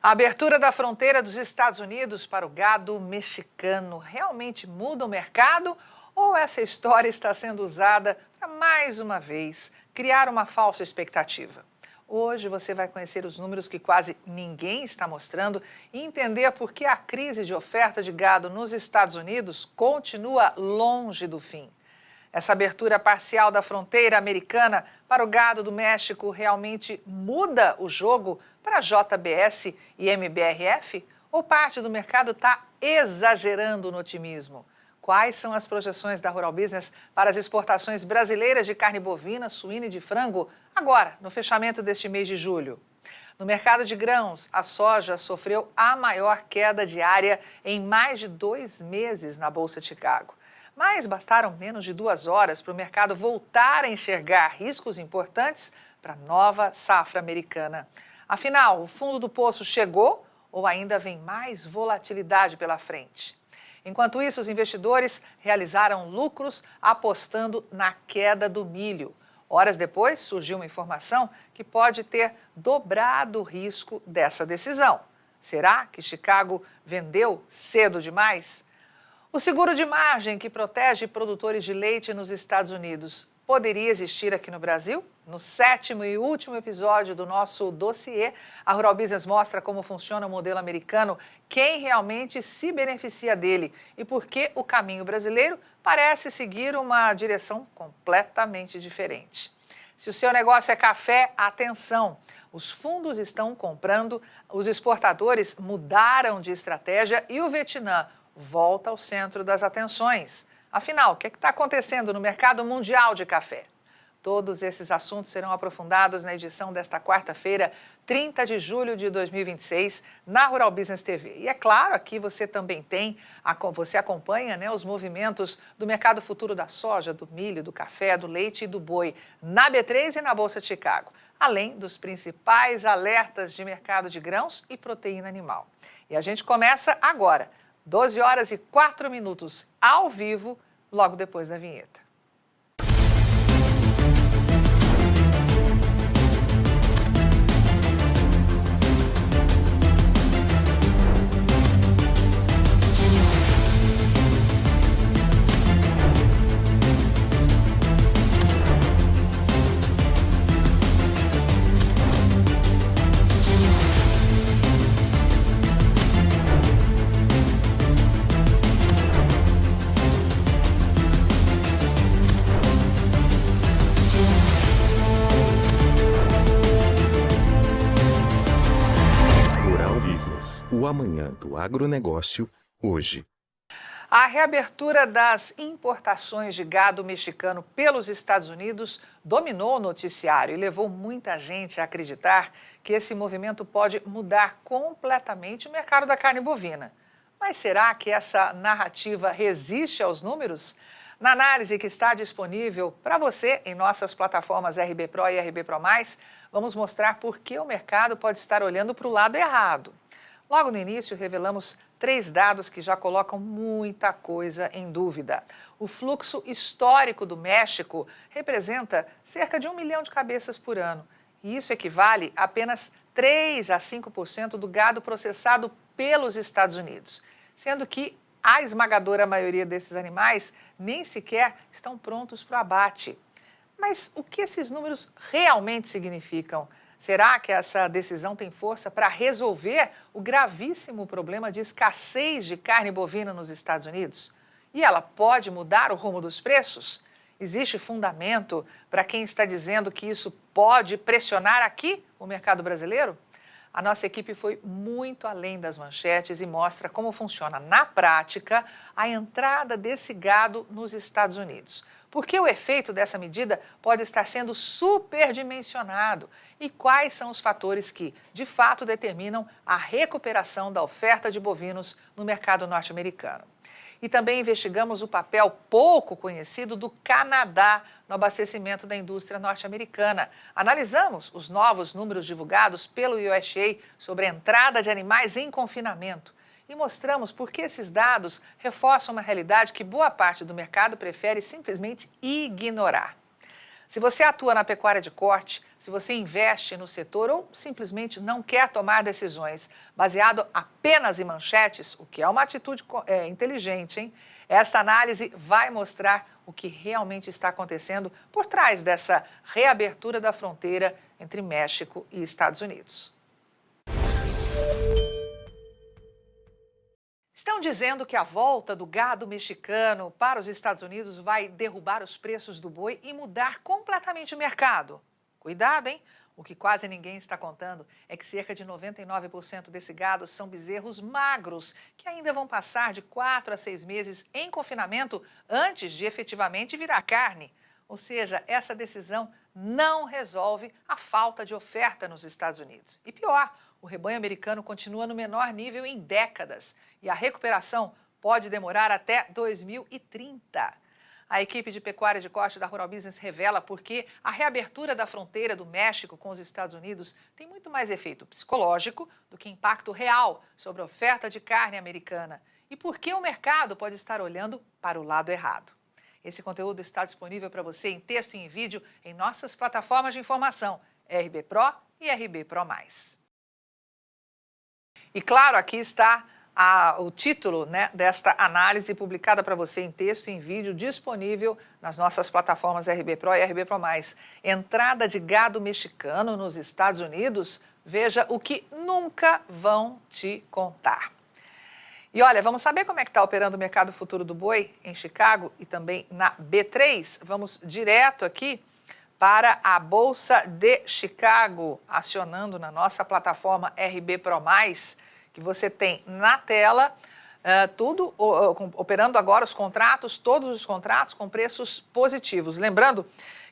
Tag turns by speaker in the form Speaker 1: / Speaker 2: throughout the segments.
Speaker 1: A abertura da fronteira dos Estados Unidos para o gado mexicano realmente muda o mercado? Ou essa história está sendo usada para, mais uma vez, criar uma falsa expectativa? Hoje você vai conhecer os números que quase ninguém está mostrando e entender por que a crise de oferta de gado nos Estados Unidos continua longe do fim. Essa abertura parcial da fronteira americana para o gado do México realmente muda o jogo para a JBS e MBRF? Ou parte do mercado está exagerando no otimismo? Quais são as projeções da Rural Business para as exportações brasileiras de carne bovina, suína e de frango, agora, no fechamento deste mês de julho? No mercado de grãos, a soja sofreu a maior queda diária em mais de 2 meses na Bolsa de Chicago. Mas bastaram menos de 2 horas para o mercado voltar a enxergar riscos importantes para a nova safra americana. Afinal, o fundo do poço chegou ou ainda vem mais volatilidade pela frente? Enquanto isso, os investidores realizaram lucros apostando na queda do milho. Horas depois, surgiu uma informação que pode ter dobrado o risco dessa decisão. Será que Chicago vendeu cedo demais? O seguro de margem que protege produtores de leite nos Estados Unidos poderia existir aqui no Brasil? No 7º e último episódio do nosso dossiê, a Rural Business mostra como funciona o modelo americano, quem realmente se beneficia dele e por que o caminho brasileiro parece seguir uma direção completamente diferente. Se o seu negócio é café, atenção! Os fundos estão comprando, os exportadores mudaram de estratégia e o Vietnã volta ao centro das atenções. Afinal, o que está acontecendo no mercado mundial de café? Todos esses assuntos serão aprofundados na edição desta quarta-feira, 30 de julho de 2026, na Rural Business TV. E é claro, aqui você também você acompanha os movimentos do mercado futuro da soja, do milho, do café, do leite e do boi na B3 e na Bolsa de Chicago, além dos principais alertas de mercado de grãos e proteína animal. E a gente começa agora, 12 horas e 4 minutos, ao vivo, logo depois da vinheta.
Speaker 2: O amanhã do agronegócio, hoje.
Speaker 1: A reabertura das importações de gado mexicano pelos Estados Unidos dominou o noticiário e levou muita gente a acreditar que esse movimento pode mudar completamente o mercado da carne bovina. Mas será que essa narrativa resiste aos números? Na análise que está disponível para você em nossas plataformas RB Pro e RB Pro+, vamos mostrar por que o mercado pode estar olhando para o lado errado. Logo no início, revelamos 3 dados que já colocam muita coisa em dúvida. O fluxo histórico do México representa cerca de 1 milhão de cabeças por ano. E isso equivale a apenas 3 a 5% do gado processado pelos Estados Unidos. Sendo que a esmagadora maioria desses animais nem sequer estão prontos para o abate. Mas o que esses números realmente significam? Será que essa decisão tem força para resolver o gravíssimo problema de escassez de carne bovina nos Estados Unidos? E ela pode mudar o rumo dos preços? Existe fundamento para quem está dizendo que isso pode pressionar aqui o mercado brasileiro? A nossa equipe foi muito além das manchetes e mostra como funciona na prática a entrada desse gado nos Estados Unidos. Porque o efeito dessa medida pode estar sendo superdimensionado e quais são os fatores que, de fato, determinam a recuperação da oferta de bovinos no mercado norte-americano. E também investigamos o papel pouco conhecido do Canadá no abastecimento da indústria norte-americana. Analisamos os novos números divulgados pelo USDA sobre a entrada de animais em confinamento e mostramos por que esses dados reforçam uma realidade que boa parte do mercado prefere simplesmente ignorar. Se você atua na pecuária de corte, se você investe no setor ou simplesmente não quer tomar decisões baseado apenas em manchetes, o que é uma atitude inteligente, hein? Esta análise vai mostrar o que realmente está acontecendo por trás dessa reabertura da fronteira entre México e Estados Unidos. Estão dizendo que a volta do gado mexicano para os Estados Unidos vai derrubar os preços do boi e mudar completamente o mercado. Cuidado, hein? O que quase ninguém está contando é que cerca de 99% desse gado são bezerros magros, que ainda vão passar de 4 a 6 meses em confinamento antes de efetivamente virar carne. Ou seja, essa decisão não resolve a falta de oferta nos Estados Unidos. E pior, o rebanho americano continua no menor nível em décadas e a recuperação pode demorar até 2030. A equipe de pecuária de corte da Rural Business revela por que a reabertura da fronteira do México com os Estados Unidos tem muito mais efeito psicológico do que impacto real sobre a oferta de carne americana e por que o mercado pode estar olhando para o lado errado. Esse conteúdo está disponível para você em texto e em vídeo em nossas plataformas de informação, RB Pro e RB Pro+. E claro, aqui está o título, desta análise publicada para você em texto e em vídeo, disponível nas nossas plataformas RB Pro e RB Pro+. Entrada de gado mexicano nos Estados Unidos, veja o que nunca vão te contar. E olha, vamos saber como é que está operando o mercado futuro do boi em Chicago e também na B3? Vamos direto aqui para a Bolsa de Chicago, acionando na nossa plataforma RB Pro+, que você tem na tela, tudo operando agora os contratos, todos os contratos com preços positivos. Lembrando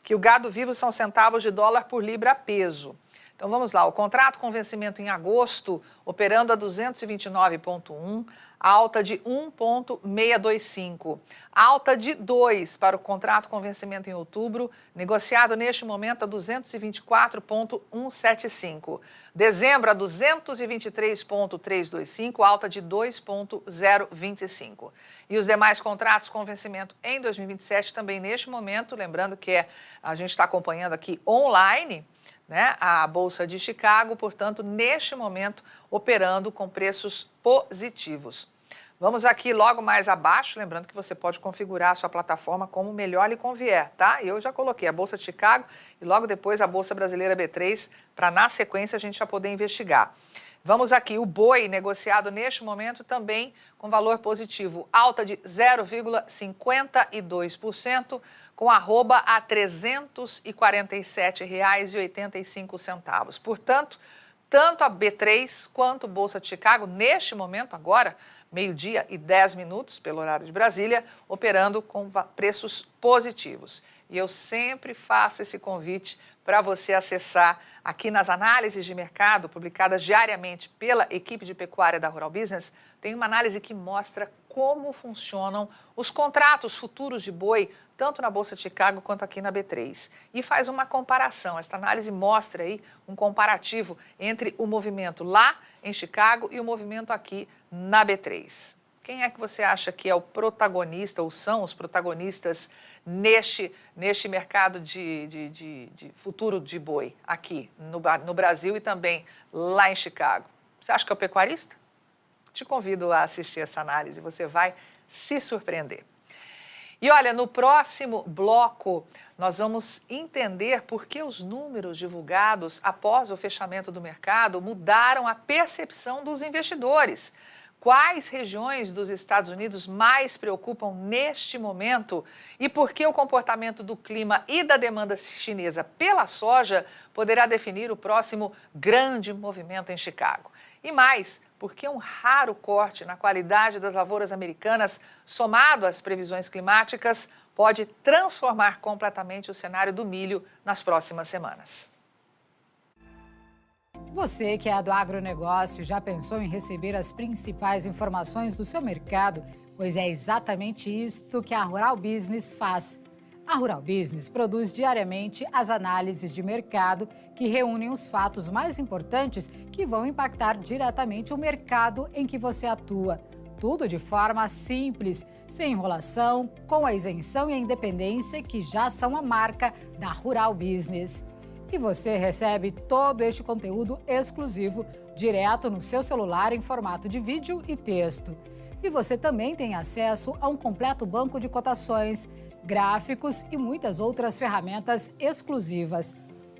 Speaker 1: que o gado vivo são centavos de dólar por libra peso. Então vamos lá, o contrato com vencimento em agosto, operando a 229,1, alta de 1,625. Alta de 2 para o contrato com vencimento em outubro, negociado neste momento a 224,175. Dezembro a 223,325, alta de 2,025. E os demais contratos com vencimento em 2027 também neste momento, lembrando que a gente está acompanhando aqui online, a Bolsa de Chicago, portanto, neste momento, operando com preços positivos. Vamos aqui logo mais abaixo, lembrando que você pode configurar a sua plataforma como melhor lhe convier, tá? Eu já coloquei a Bolsa de Chicago e logo depois a Bolsa Brasileira B3, para na sequência a gente já poder investigar. Vamos aqui, o boi negociado neste momento também com valor positivo, alta de 0,52%, com arroba a R$ 347,85. Portanto, tanto a B3 quanto a Bolsa de Chicago, neste momento agora, meio-dia e 10 minutos, pelo horário de Brasília, operando com preços positivos. E eu sempre faço esse convite para você acessar aqui nas análises de mercado, publicadas diariamente pela equipe de pecuária da Rural Business, tem uma análise que mostra como funcionam os contratos futuros de boi, tanto na Bolsa de Chicago quanto aqui na B3. E faz uma comparação. Esta análise mostra aí um comparativo entre o movimento lá em Chicago e o movimento aqui na B3. Quem é que você acha que é o protagonista ou são os protagonistas neste mercado de futuro de boi aqui no Brasil e também lá em Chicago? Você acha que é o pecuarista? Te convido a assistir essa análise, você vai se surpreender. E olha, no próximo bloco, nós vamos entender por que os números divulgados após o fechamento do mercado mudaram a percepção dos investidores. Quais regiões dos Estados Unidos mais preocupam neste momento e por que o comportamento do clima e da demanda chinesa pela soja poderá definir o próximo grande movimento em Chicago. E mais, porque um raro corte na qualidade das lavouras americanas, somado às previsões climáticas, pode transformar completamente o cenário do milho nas próximas semanas.
Speaker 3: Você que é do agronegócio já pensou em receber as principais informações do seu mercado? Pois é exatamente isto que a Rural Business faz. A Rural Business produz diariamente as análises de mercado que reúnem os fatos mais importantes que vão impactar diretamente o mercado em que você atua. tudo de forma simples, sem enrolação, com a isenção e a independência que já são a marca da Rural Business. E você recebe todo este conteúdo exclusivo direto no seu celular em formato de vídeo e texto. E você também tem acesso a um completo banco de cotações, gráficos e muitas outras ferramentas exclusivas.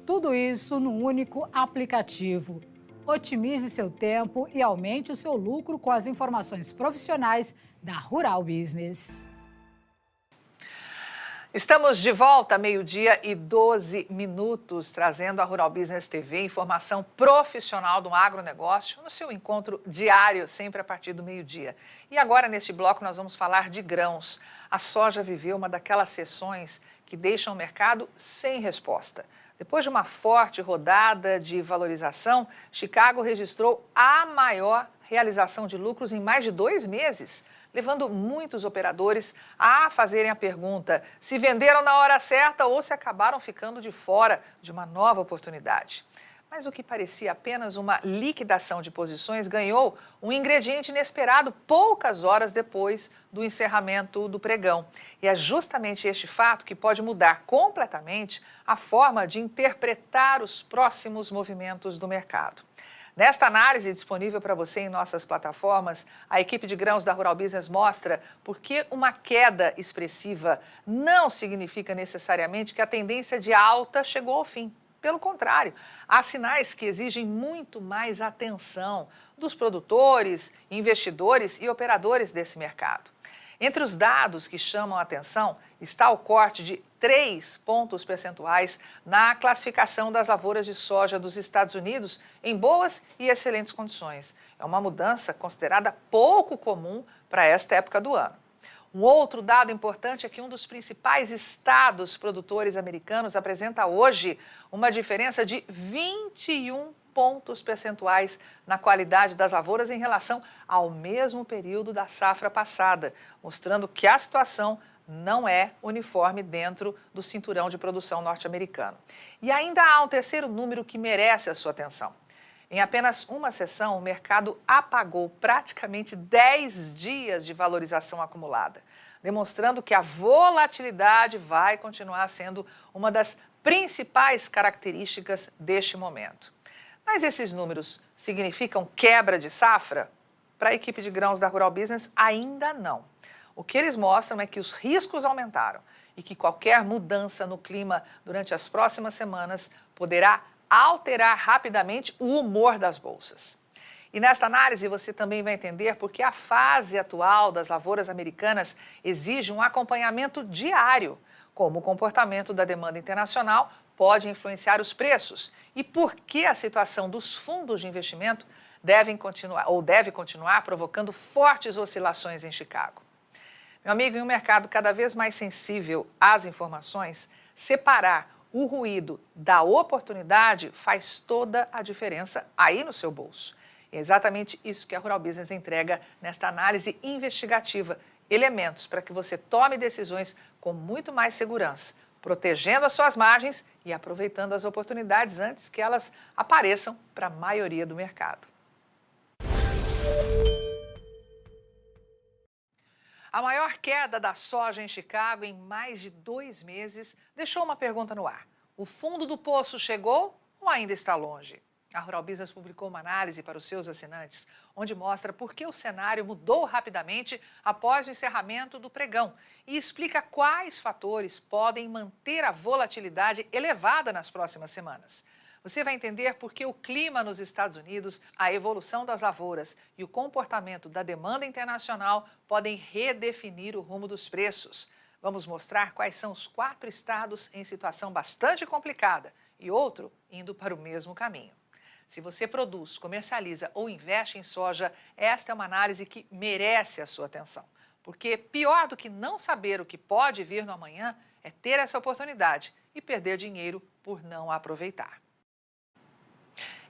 Speaker 3: Tudo isso num único aplicativo. Otimize seu tempo e aumente o seu lucro com as informações profissionais da Rural Business.
Speaker 1: Estamos de volta, 12:12, trazendo a Rural Business TV, informação profissional do agronegócio, no seu encontro diário, sempre a partir do meio-dia. E agora, neste bloco, nós vamos falar de grãos. A soja viveu uma daquelas sessões que deixam o mercado sem resposta. Depois de uma forte rodada de valorização, Chicago registrou a maior realização de lucros em mais de 2 meses, levando muitos operadores a fazerem a pergunta se venderam na hora certa ou se acabaram ficando de fora de uma nova oportunidade. Mas o que parecia apenas uma liquidação de posições ganhou um ingrediente inesperado poucas horas depois do encerramento do pregão. E é justamente este fato que pode mudar completamente a forma de interpretar os próximos movimentos do mercado. Nesta análise disponível para você em nossas plataformas, a equipe de grãos da Rural Business mostra por que uma queda expressiva não significa necessariamente que a tendência de alta chegou ao fim. Pelo contrário, há sinais que exigem muito mais atenção dos produtores, investidores e operadores desse mercado. Entre os dados que chamam a atenção está o corte de 3 pontos percentuais na classificação das lavouras de soja dos Estados Unidos em boas e excelentes condições. É uma mudança considerada pouco comum para esta época do ano. Um outro dado importante é que um dos principais estados produtores americanos apresenta hoje uma diferença de 21 pontos percentuais na qualidade das lavouras em relação ao mesmo período da safra passada, mostrando que a situação não é uniforme dentro do cinturão de produção norte-americano. E ainda há um terceiro número que merece a sua atenção. Em apenas uma sessão, o mercado apagou praticamente 10 dias de valorização acumulada, demonstrando que a volatilidade vai continuar sendo uma das principais características deste momento. Mas esses números significam quebra de safra? Para a equipe de grãos da Rural Business, ainda não. O que eles mostram é que os riscos aumentaram e que qualquer mudança no clima durante as próximas semanas poderá alterar rapidamente o humor das bolsas. E nesta análise você também vai entender por que a fase atual das lavouras americanas exige um acompanhamento diário, como o comportamento da demanda internacional pode influenciar os preços e por que a situação dos fundos de investimento deve continuar provocando fortes oscilações em Chicago. Meu amigo, em um mercado cada vez mais sensível às informações, separar o ruído da oportunidade faz toda a diferença aí no seu bolso. É exatamente isso que a Rural Business entrega nesta análise investigativa, elementos para que você tome decisões com muito mais segurança, protegendo as suas margens e aproveitando as oportunidades antes que elas apareçam para a maioria do mercado. A maior queda da soja em Chicago em mais de 2 meses deixou uma pergunta no ar. O fundo do poço chegou ou ainda está longe? A Rural Business publicou uma análise para os seus assinantes, onde mostra por que o cenário mudou rapidamente após o encerramento do pregão e explica quais fatores podem manter a volatilidade elevada nas próximas semanas. Você vai entender por que o clima nos Estados Unidos, a evolução das lavouras e o comportamento da demanda internacional podem redefinir o rumo dos preços. Vamos mostrar quais são os 4 estados em situação bastante complicada e outro indo para o mesmo caminho. Se você produz, comercializa ou investe em soja, esta é uma análise que merece a sua atenção. Porque pior do que não saber o que pode vir no amanhã é ter essa oportunidade e perder dinheiro por não a aproveitar.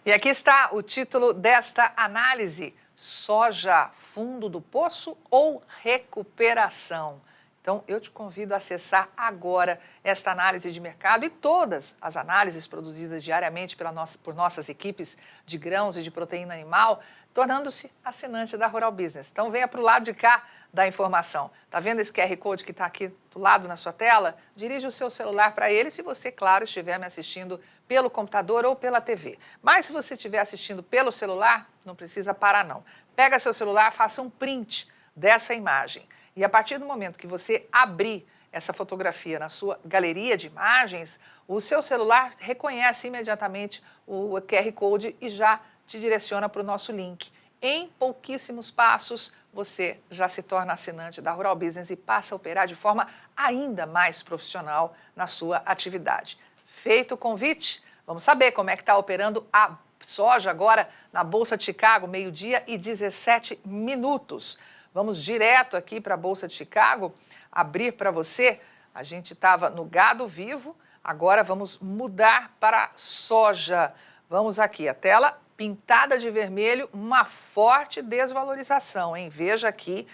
Speaker 1: E aqui está o título desta análise: soja, fundo do poço ou recuperação? Então, eu te convido a acessar agora esta análise de mercado e todas as análises produzidas diariamente por nossas equipes de grãos e de proteína animal, tornando-se assinante da Rural Business. Então, venha para o lado de cá da informação. Está vendo esse QR Code que está aqui do lado na sua tela? Dirige o seu celular para ele, se você, claro, estiver me assistindo pelo computador ou pela TV. Mas se você estiver assistindo pelo celular, não precisa parar não. Pega seu celular, faça um print dessa imagem. E a partir do momento que você abrir essa fotografia na sua galeria de imagens, o seu celular reconhece imediatamente o QR Code e já te direciona para o nosso link. Em pouquíssimos passos, você já se torna assinante da Rural Business e passa a operar de forma ainda mais profissional na sua atividade. Feito o convite, vamos saber como é que está operando a soja agora na Bolsa de Chicago, 12h17. Vamos direto aqui para a Bolsa de Chicago, abrir para você. A gente estava no gado vivo, agora vamos mudar para soja. Vamos aqui, a tela pintada de vermelho, uma forte desvalorização, hein? Veja aqui,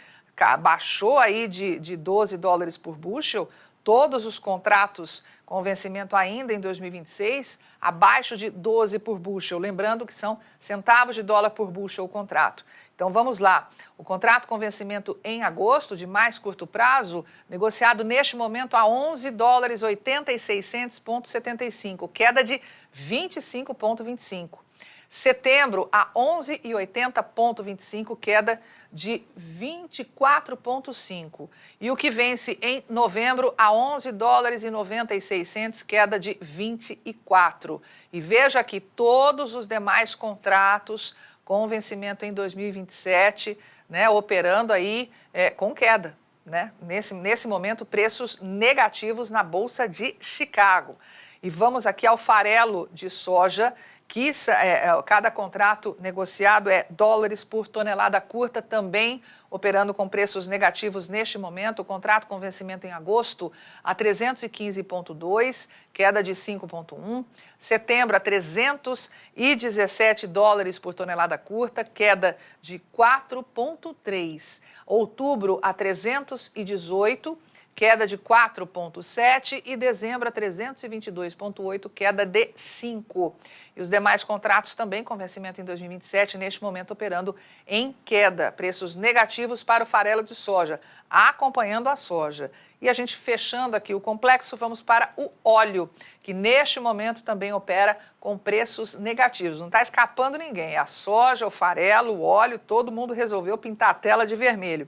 Speaker 1: baixou aí de 12 dólares por bushel, todos os contratos com vencimento ainda em 2026, abaixo de 12 por bushel, lembrando que são centavos de dólar por bushel o contrato. Então vamos lá, o contrato com vencimento em agosto, de mais curto prazo, negociado neste momento a 11 dólares 86,75, queda de 25,25. Setembro a 11,80,25, queda de 24,5. E o que vence em novembro a 11 dólares e 96 queda de 24. E veja aqui todos os demais contratos com vencimento em 2027, né, operando aí com queda, né? Nesse momento, preços negativos na Bolsa de Chicago. E vamos aqui ao farelo de soja, que cada contrato negociado é dólares por tonelada curta, também operando com preços negativos neste momento. O contrato com vencimento em agosto a 315,2, queda de 5,1. Setembro a 317 dólares por tonelada curta, queda de 4,3. Outubro a 318, queda de 4,7, e dezembro a 322,8, queda de 5. E os demais contratos também com vencimento em 2027, neste momento operando em queda. Preços negativos para o farelo de soja, acompanhando a soja. E a gente fechando aqui o complexo, vamos para o óleo, que neste momento também opera com preços negativos. Não está escapando ninguém, é a soja, o farelo, o óleo, todo mundo resolveu pintar a tela de vermelho.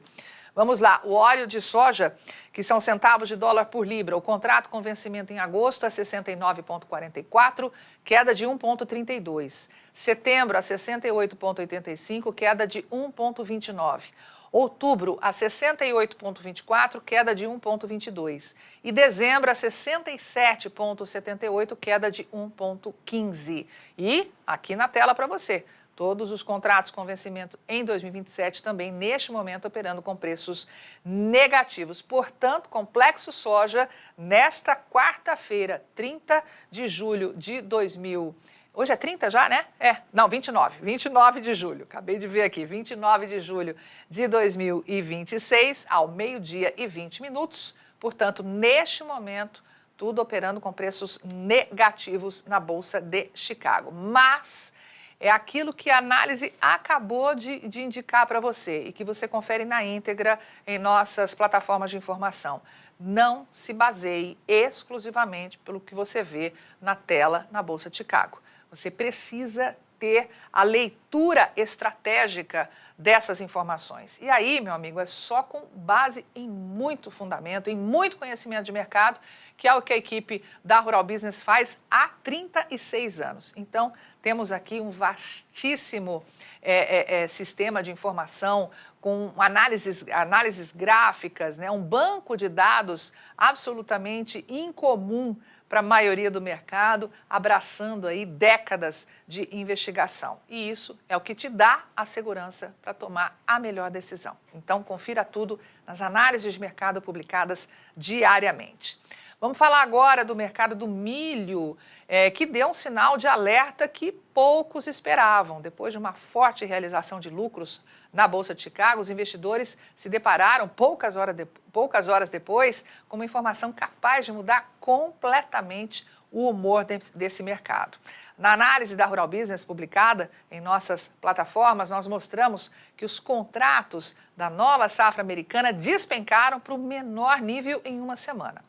Speaker 1: Vamos lá, o óleo de soja, que são centavos de dólar por libra, o contrato com vencimento em agosto a 69,44, queda de 1,32. Setembro a 68,85, queda de 1,29. Outubro a 68,24, queda de 1,22. E dezembro a 67,78, queda de 1,15. E aqui na tela para você, todos os contratos com vencimento em 2027 também, neste momento, operando com preços negativos. Portanto, complexo soja, nesta quarta-feira, 30 de julho de 2000. Hoje é 30 já, né? Não, 29 de julho. Acabei de ver aqui, 29 de julho de 2026, ao 12h20. Portanto, neste momento, tudo operando com preços negativos na Bolsa de Chicago. Mas é aquilo que a análise acabou de indicar para você e que você confere na íntegra em nossas plataformas de informação. Não se baseie exclusivamente pelo que você vê na tela na Bolsa de Chicago. Você precisa ter a leitura estratégica dessas informações. E aí, meu amigo, é só com base em muito fundamento, em muito conhecimento de mercado, que é o que a equipe da Rural Business faz há 36 anos. Então, temos aqui um vastíssimo sistema de informação com análises gráficas, né? Um banco de dados absolutamente incomum para a maioria do mercado, abraçando aí décadas de investigação. E isso é o que te dá a segurança para tomar a melhor decisão. Então, confira tudo nas análises de mercado publicadas diariamente. Vamos falar agora do mercado do milho, que deu um sinal de alerta que poucos esperavam. Depois de uma forte realização de lucros na Bolsa de Chicago, os investidores se depararam poucas horas depois com uma informação capaz de mudar completamente o humor desse mercado. Na análise da Rural Business publicada em nossas plataformas, nós mostramos que os contratos da nova safra americana despencaram para o menor nível em uma semana.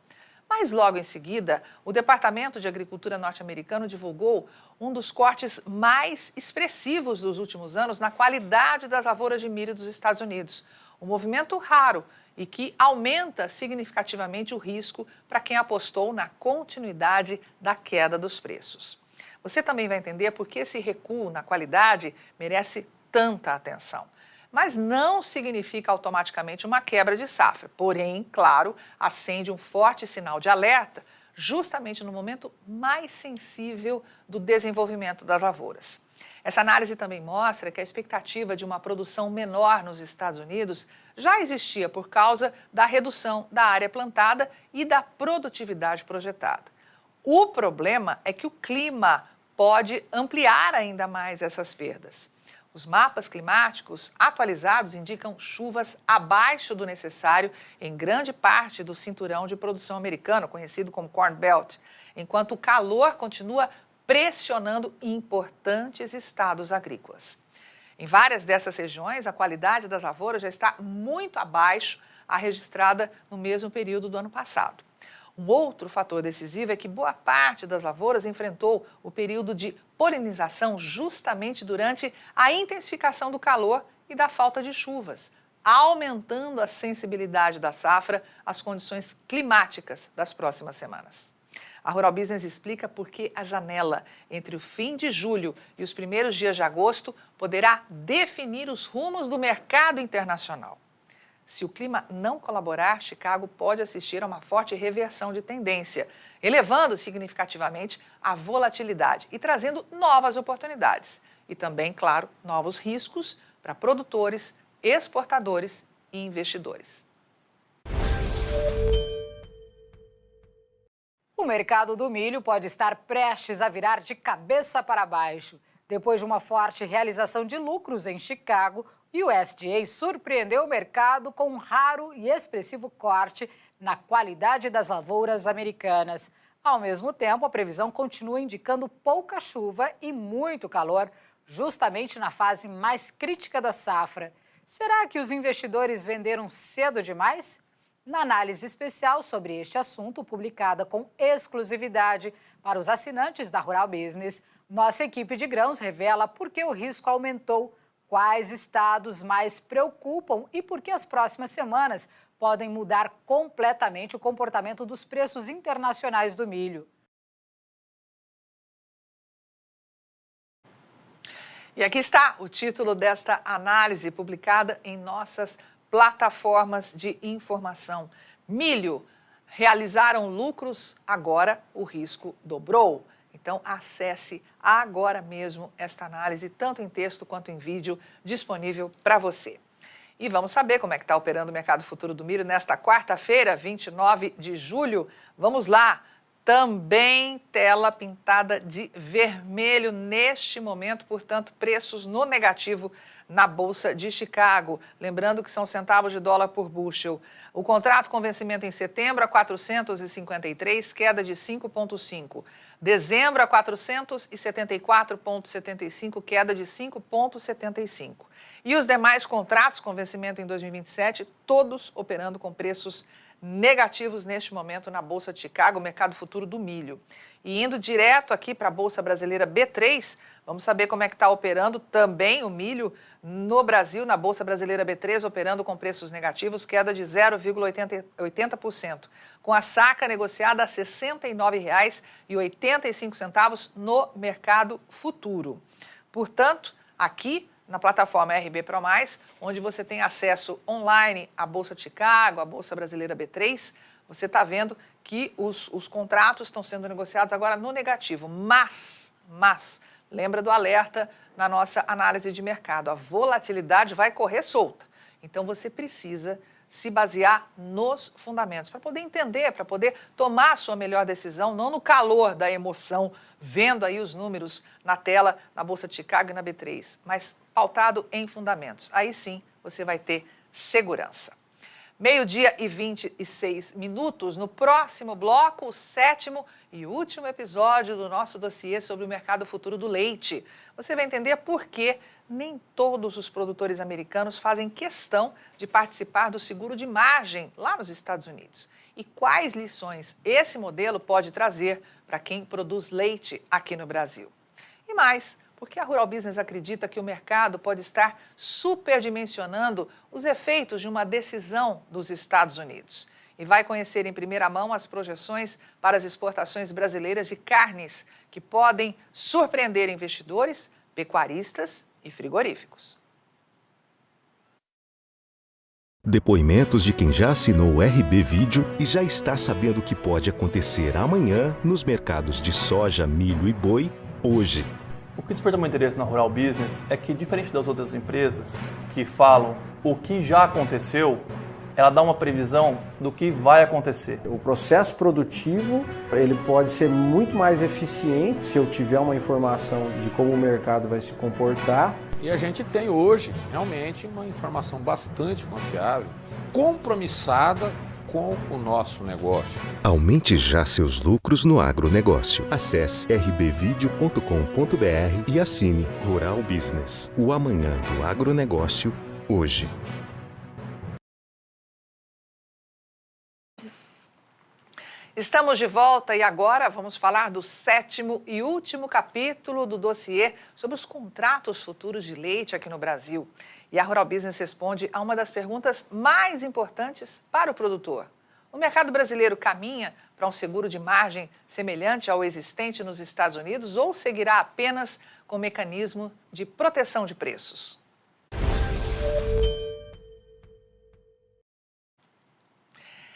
Speaker 1: Mas logo em seguida, o Departamento de Agricultura norte-americano divulgou um dos cortes mais expressivos dos últimos anos na qualidade das lavouras de milho dos Estados Unidos. Um movimento raro e que aumenta significativamente o risco para quem apostou na continuidade da queda dos preços. Você também vai entender por que esse recuo na qualidade merece tanta atenção. Mas não significa automaticamente uma quebra de safra. Porém, claro, acende um forte sinal de alerta justamente no momento mais sensível do desenvolvimento das lavouras. Essa análise também mostra que a expectativa de uma produção menor nos Estados Unidos já existia por causa da redução da área plantada e da produtividade projetada. O problema é que o clima pode ampliar ainda mais essas perdas. Os mapas climáticos atualizados indicam chuvas abaixo do necessário em grande parte do cinturão de produção americano, conhecido como Corn Belt, enquanto o calor continua pressionando importantes estados agrícolas. Em várias dessas regiões, a qualidade das lavouras já está muito abaixo a registrada no mesmo período do ano passado. Um outro fator decisivo é que boa parte das lavouras enfrentou o período de polinização justamente durante a intensificação do calor e da falta de chuvas, aumentando a sensibilidade da safra às condições climáticas das próximas semanas. A Rural Business explica por que a janela entre o fim de julho e os primeiros dias de agosto poderá definir os rumos do mercado internacional. Se o clima não colaborar, Chicago pode assistir a uma forte reversão de tendência, elevando significativamente a volatilidade e trazendo novas oportunidades. E também, claro, novos riscos para produtores, exportadores e investidores.
Speaker 3: O mercado do milho pode estar prestes a virar de cabeça para baixo. Depois de uma forte realização de lucros em Chicago, o USDA surpreendeu o mercado com um raro e expressivo corte na qualidade das lavouras americanas. Ao mesmo tempo, a previsão continua indicando pouca chuva e muito calor, justamente na fase mais crítica da safra. Será que os investidores venderam cedo demais? Na análise especial sobre este assunto, publicada com exclusividade para os assinantes da Rural Business, nossa equipe de grãos revela por que o risco aumentou, quais estados mais preocupam e por que as próximas semanas podem mudar completamente o comportamento dos preços internacionais do milho.
Speaker 1: E aqui está o título desta análise publicada em nossas plataformas de informação. Milho, realizaram lucros, agora o risco dobrou. Então, acesse agora mesmo esta análise, tanto em texto quanto em vídeo, disponível para você. E vamos saber como é que está operando o mercado futuro do milho nesta quarta-feira, 29 de julho. Vamos lá! Também tela pintada de vermelho neste momento, portanto, preços no negativo na Bolsa de Chicago. Lembrando que são centavos de dólar por bushel. O contrato com vencimento em setembro a 453, queda de 5,5. Dezembro a 474,75, queda de 5,75. E os demais contratos com vencimento em 2027, todos operando com preços negativos neste momento na Bolsa de Chicago, o mercado futuro do milho. E indo direto aqui para a Bolsa Brasileira B3, vamos saber como é que está operando também o milho no Brasil, na Bolsa Brasileira B3, operando com preços negativos, queda de 0,80%, com a saca negociada a R$ 69,85 no mercado futuro. Portanto, aqui na plataforma RB Pro+, onde você tem acesso online à Bolsa de Chicago, à Bolsa Brasileira B3, você está vendo que os contratos estão sendo negociados agora no negativo. Mas, lembra do alerta na nossa análise de mercado, a volatilidade vai correr solta. Então, você precisa se basear nos fundamentos, para poder entender, para poder tomar a sua melhor decisão, não no calor da emoção, vendo aí os números na tela, na Bolsa de Chicago e na B3, mas pautado em fundamentos. Aí sim você vai ter segurança. 12h26. No próximo bloco, o 7º e último episódio do nosso dossiê sobre o mercado futuro do leite. Você vai entender por que nem todos os produtores americanos fazem questão de participar do seguro de margem lá nos Estados Unidos. E quais lições esse modelo pode trazer para quem produz leite aqui no Brasil. E mais, porque a Rural Business acredita que o mercado pode estar superdimensionando os efeitos de uma decisão dos Estados Unidos. E vai conhecer em primeira mão as projeções para as exportações brasileiras de carnes, que podem surpreender investidores, pecuaristas e frigoríficos.
Speaker 2: Depoimentos de quem já assinou o RB Vídeo e já está sabendo o que pode acontecer amanhã nos mercados de soja, milho e boi, hoje.
Speaker 4: O que despertou meu interesse na Rural Business é que, diferente das outras empresas que falam o que já aconteceu, ela dá uma previsão do que vai acontecer.
Speaker 5: O processo produtivo ele pode ser muito mais eficiente se eu tiver uma informação de como o mercado vai se comportar.
Speaker 6: E a gente tem hoje realmente uma informação bastante confiável, compromissada com o nosso negócio.
Speaker 2: Aumente já seus lucros no agronegócio. Acesse rbvideo.com.br e assine Rural Business. O amanhã do agronegócio, hoje.
Speaker 1: Estamos de volta e agora vamos falar do 7º e último capítulo do dossiê sobre os contratos futuros de leite aqui no Brasil. E a Rural Business responde a uma das perguntas mais importantes para o produtor. O mercado brasileiro caminha para um seguro de margem semelhante ao existente nos Estados Unidos ou seguirá apenas com mecanismo de proteção de preços?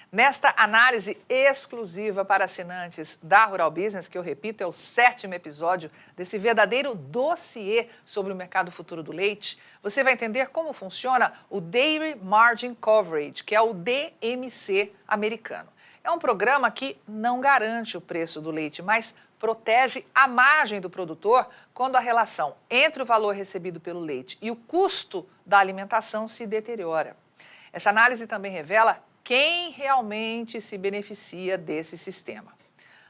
Speaker 1: Nesta análise exclusiva para assinantes da Rural Business, que eu repito, é o 7º episódio desse verdadeiro dossiê sobre o mercado futuro do leite, você vai entender como funciona o Dairy Margin Coverage, que é o DMC americano. É um programa que não garante o preço do leite, mas protege a margem do produtor quando a relação entre o valor recebido pelo leite e o custo da alimentação se deteriora. Essa análise também revela quem realmente se beneficia desse sistema.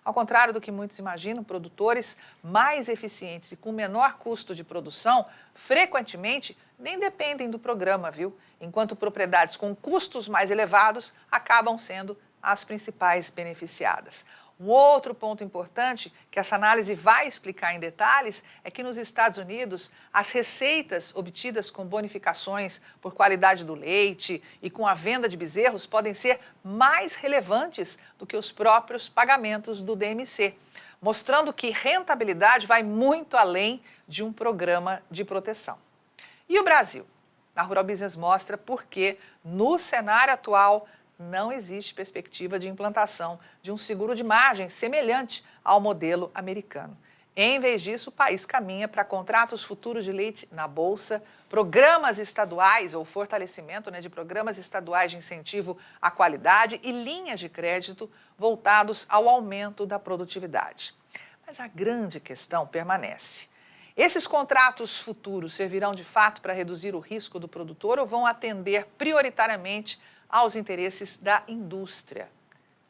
Speaker 1: Ao contrário do que muitos imaginam, produtores mais eficientes e com menor custo de produção, frequentemente nem dependem do programa, viu? Enquanto propriedades com custos mais elevados acabam sendo as principais beneficiadas. Um outro ponto importante que essa análise vai explicar em detalhes é que nos Estados Unidos as receitas obtidas com bonificações por qualidade do leite e com a venda de bezerros podem ser mais relevantes do que os próprios pagamentos do DMC, mostrando que rentabilidade vai muito além de um programa de proteção. E o Brasil? A Rural Business mostra por que, no cenário atual, não existe perspectiva de implantação de um seguro de margem semelhante ao modelo americano. Em vez disso, o país caminha para contratos futuros de leite na Bolsa, programas estaduais ou fortalecimento de programas estaduais de incentivo à qualidade e linhas de crédito voltados ao aumento da produtividade. Mas a grande questão permanece. Esses contratos futuros servirão de fato para reduzir o risco do produtor ou vão atender prioritariamente aos interesses da indústria?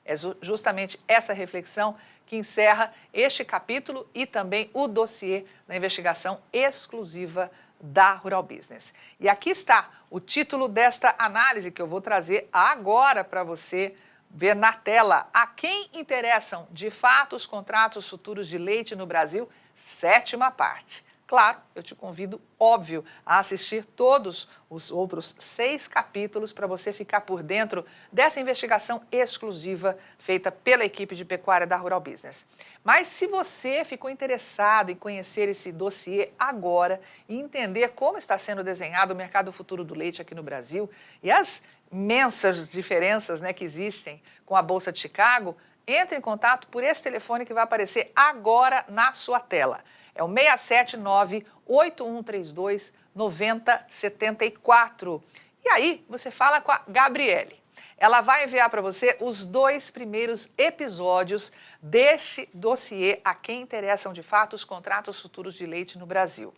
Speaker 1: É justamente essa reflexão que encerra este capítulo e também o dossiê na investigação exclusiva da Rural Business. E aqui está o título desta análise que eu vou trazer agora para você ver na tela. A quem interessam de fato os contratos futuros de leite no Brasil? 7ª parte. Claro, eu te convido, óbvio, a assistir todos os outros 6 capítulos para você ficar por dentro dessa investigação exclusiva feita pela equipe de pecuária da Rural Business. Mas se você ficou interessado em conhecer esse dossiê agora e entender como está sendo desenhado o mercado futuro do leite aqui no Brasil e as imensas diferenças que existem com a Bolsa de Chicago, entre em contato por esse telefone que vai aparecer agora na sua tela. É o 679-8132-9074. E aí você fala com a Gabriele. Ela vai enviar para você os 2 primeiros episódios deste dossiê A Quem Interessam de Fato os Contratos Futuros de Leite no Brasil.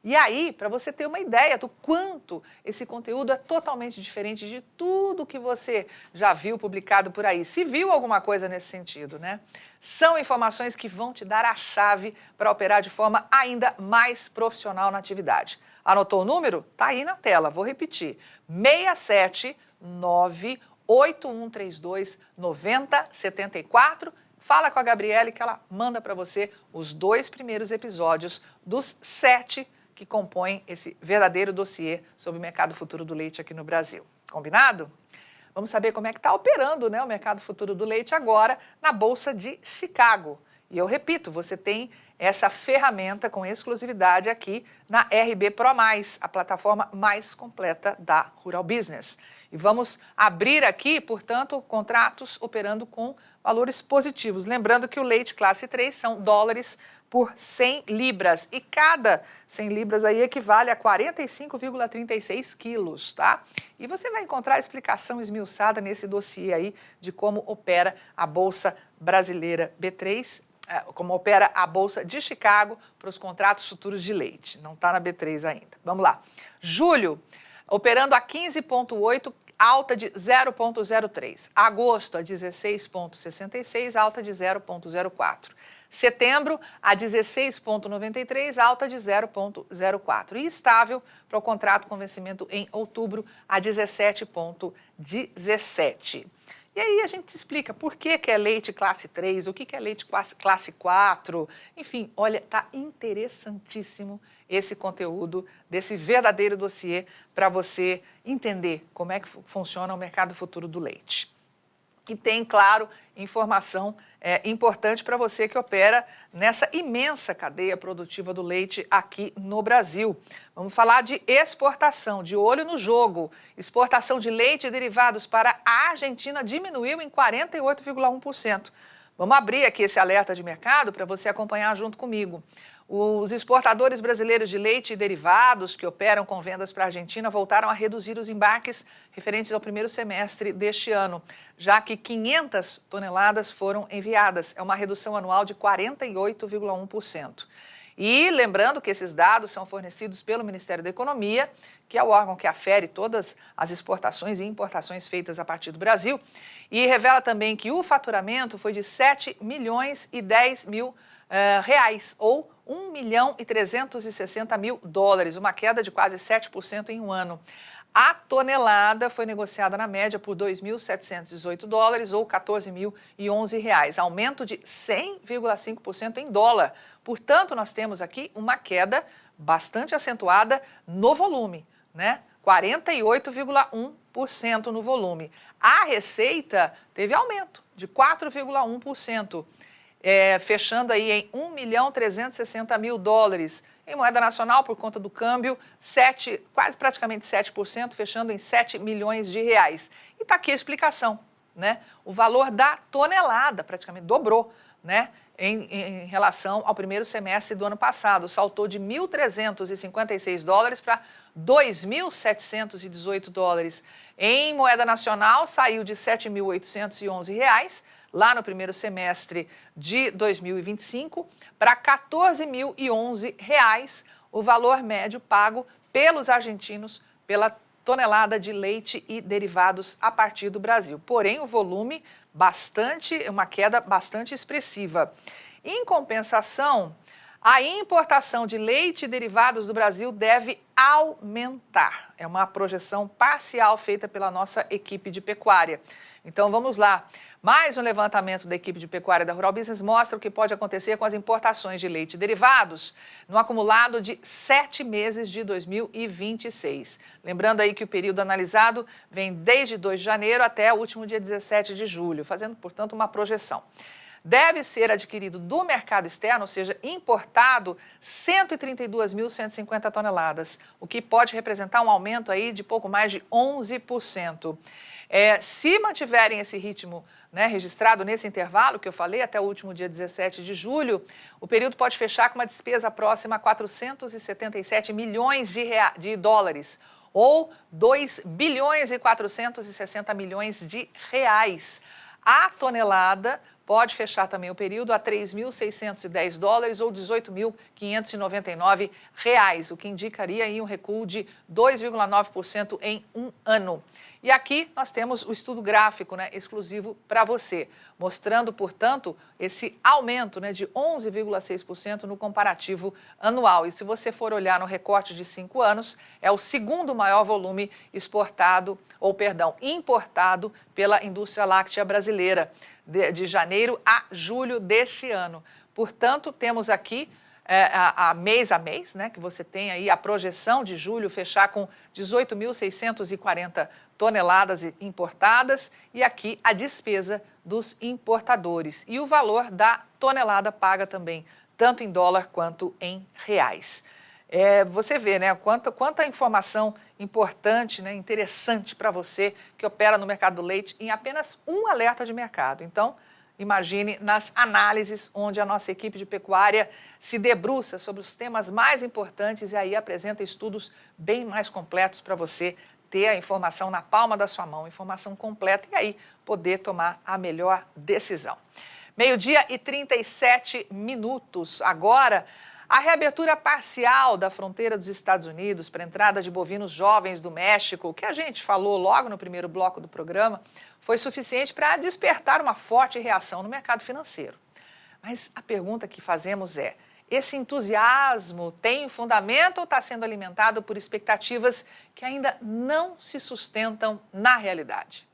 Speaker 1: E aí, para você ter uma ideia do quanto esse conteúdo é totalmente diferente de tudo que você já viu publicado por aí. Se viu alguma coisa nesse sentido, né? São informações que vão te dar a chave para operar de forma ainda mais profissional na atividade. Anotou o número? Tá aí na tela, vou repetir. 679-8132-9074. Fala com a Gabriele que ela manda para você os 2 primeiros episódios dos 7 que compõem esse verdadeiro dossiê sobre o mercado futuro do leite aqui no Brasil. Combinado? Vamos saber como é que está operando, né, o mercado futuro do leite agora na Bolsa de Chicago. E eu repito, você tem essa ferramenta com exclusividade aqui na RB Pro+, a plataforma mais completa da Rural Business. E vamos abrir aqui, portanto, contratos operando com valores positivos. Lembrando que o leite classe 3 são dólares por 100 libras. E cada 100 libras aí equivale a 45,36 quilos, tá? E você vai encontrar a explicação esmiuçada nesse dossiê aí de como opera a Bolsa Brasileira B3, como opera a Bolsa de Chicago para os contratos futuros de leite. Não está na B3 ainda. Vamos lá. Julho, operando a 15,8, alta de 0,03. Agosto, a 16,66, alta de 0,04. Setembro, a 16,93, alta de 0,04. E estável para o contrato com vencimento em outubro, a 17,17. E aí a gente explica por que é leite classe 3, o que é leite classe 4. Enfim, olha, está interessantíssimo esse conteúdo desse verdadeiro dossiê para você entender como é que funciona o mercado futuro do leite. E tem, claro, informação importante para você que opera nessa imensa cadeia produtiva do leite aqui no Brasil. Vamos falar de exportação, de olho no jogo. Exportação de leite e derivados para a Argentina diminuiu em 48,1%. Vamos abrir aqui esse alerta de mercado para você acompanhar junto comigo. Os exportadores brasileiros de leite e derivados que operam com vendas para a Argentina voltaram a reduzir os embarques referentes ao primeiro semestre deste ano, já que 500 toneladas foram enviadas. É uma redução anual de 48,1%. E lembrando que esses dados são fornecidos pelo Ministério da Economia, que é o órgão que afere todas as exportações e importações feitas a partir do Brasil, e revela também que o faturamento foi de 7 milhões e 10 mil reais, ou 1 milhão e 360 mil dólares, uma queda de quase 7% em um ano. A tonelada foi negociada na média por 2.718 dólares ou 14.011 reais, aumento de 100,5% em dólar. Portanto, nós temos aqui uma queda bastante acentuada no volume, né? 48,1% no volume. A receita teve aumento de 4,1%. Fechando aí em 1.360.000 dólares. Em moeda nacional, por conta do câmbio, quase praticamente 7%, fechando em 7 milhões de reais. E está aqui a explicação, né? O valor da tonelada praticamente dobrou, né? Em relação ao primeiro semestre do ano passado. Saltou de 1.356 dólares para 2.718 dólares. Em moeda nacional, saiu de 7.811 reais, lá no primeiro semestre de 2025, para 14.011 reais, o valor médio pago pelos argentinos pela tonelada de leite e derivados a partir do Brasil. Porém, o volume uma queda bastante expressiva. Em compensação, a importação de leite e derivados do Brasil deve aumentar. É uma projeção parcial feita pela nossa equipe de pecuária. Então vamos lá. Mais um levantamento da equipe de pecuária da Rural Business mostra o que pode acontecer com as importações de leite e derivados no acumulado de 7 meses de 2026. Lembrando aí que o período analisado vem desde 2 de janeiro até o último dia 17 de julho, fazendo, portanto, uma projeção. Deve ser adquirido do mercado externo, ou seja, importado 132.150 toneladas, o que pode representar um aumento aí de pouco mais de 11%. Se mantiverem esse ritmo, né, registrado nesse intervalo que eu falei, até o último dia 17 de julho, o período pode fechar com uma despesa próxima a 477 milhões de dólares, ou 2 bilhões e 460 milhões de reais. A tonelada pode fechar também o período a 3.610 dólares ou 18.599 reais, o que indicaria aí um recuo de 2,9% em um ano. E aqui nós temos o estudo gráfico, exclusivo para você, mostrando, portanto, esse aumento, de 11,6% no comparativo anual. E se você for olhar no recorte de 5 anos, é o segundo maior volume importado pela indústria láctea brasileira, de janeiro a julho deste ano. Portanto, temos aqui a mês, que você tem aí a projeção de julho fechar com 18.640 toneladas importadas e aqui a despesa dos importadores e o valor da tonelada paga também, tanto em dólar quanto em reais. Você vê, quanta informação importante, interessante para você que opera no mercado do leite em apenas um alerta de mercado. Então, imagine nas análises onde a nossa equipe de pecuária se debruça sobre os temas mais importantes e aí apresenta estudos bem mais completos para você ter a informação na palma da sua mão, informação completa e aí poder tomar a melhor decisão. 12h37. Agora, a reabertura parcial da fronteira dos Estados Unidos para a entrada de bovinos jovens do México, que a gente falou logo no primeiro bloco do programa, foi suficiente para despertar uma forte reação no mercado financeiro. Mas a pergunta que fazemos é: esse entusiasmo tem fundamento ou está sendo alimentado por expectativas que ainda não se sustentam na realidade?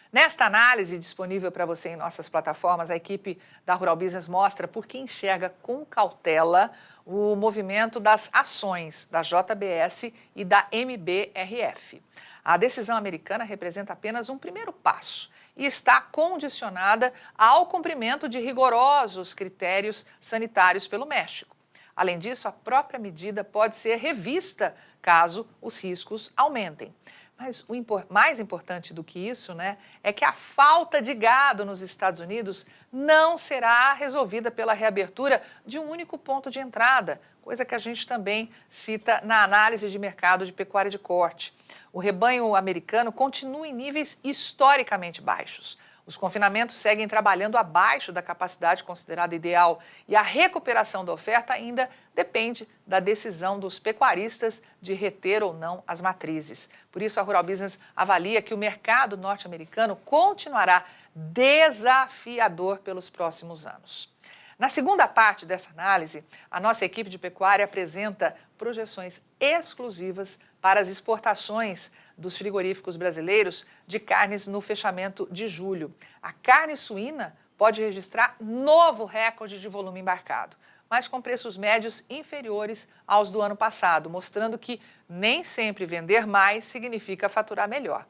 Speaker 1: Nesta análise disponível para você em nossas plataformas, a equipe da Rural Business mostra por que enxerga com cautela o movimento das ações da JBS e da MBRF. A decisão americana representa apenas um primeiro passo e está condicionada ao cumprimento de rigorosos critérios sanitários pelo México. Além disso, a própria medida pode ser revista caso os riscos aumentem. Mas o mais importante do que isso, é que a falta de gado nos Estados Unidos não será resolvida pela reabertura de um único ponto de entrada, coisa que a gente também cita na análise de mercado de pecuária de corte. O rebanho americano continua em níveis historicamente baixos. Os confinamentos seguem trabalhando abaixo da capacidade considerada ideal e a recuperação da oferta ainda depende da decisão dos pecuaristas de reter ou não as matrizes. Por isso, a Rural Business avalia que o mercado norte-americano continuará desafiador pelos próximos anos. Na segunda parte dessa análise, a nossa equipe de pecuária apresenta projeções exclusivas para as exportações dos frigoríficos brasileiros de carnes no fechamento de julho. A carne suína pode registrar novo recorde de volume embarcado, mas com preços médios inferiores aos do ano passado, mostrando que nem sempre vender mais significa faturar melhor.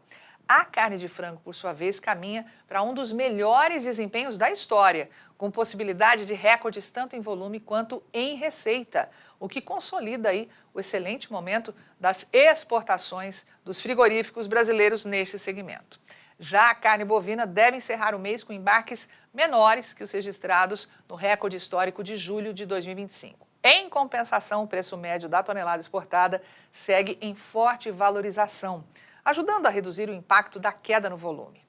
Speaker 1: A carne de frango, por sua vez, caminha para um dos melhores desempenhos da história, com possibilidade de recordes tanto em volume quanto em receita, o que consolida aí o excelente momento das exportações dos frigoríficos brasileiros neste segmento. Já a carne bovina deve encerrar o mês com embarques menores que os registrados no recorde histórico de julho de 2025. Em compensação, o preço médio da tonelada exportada segue em forte valorização, ajudando a reduzir o impacto da queda no volume.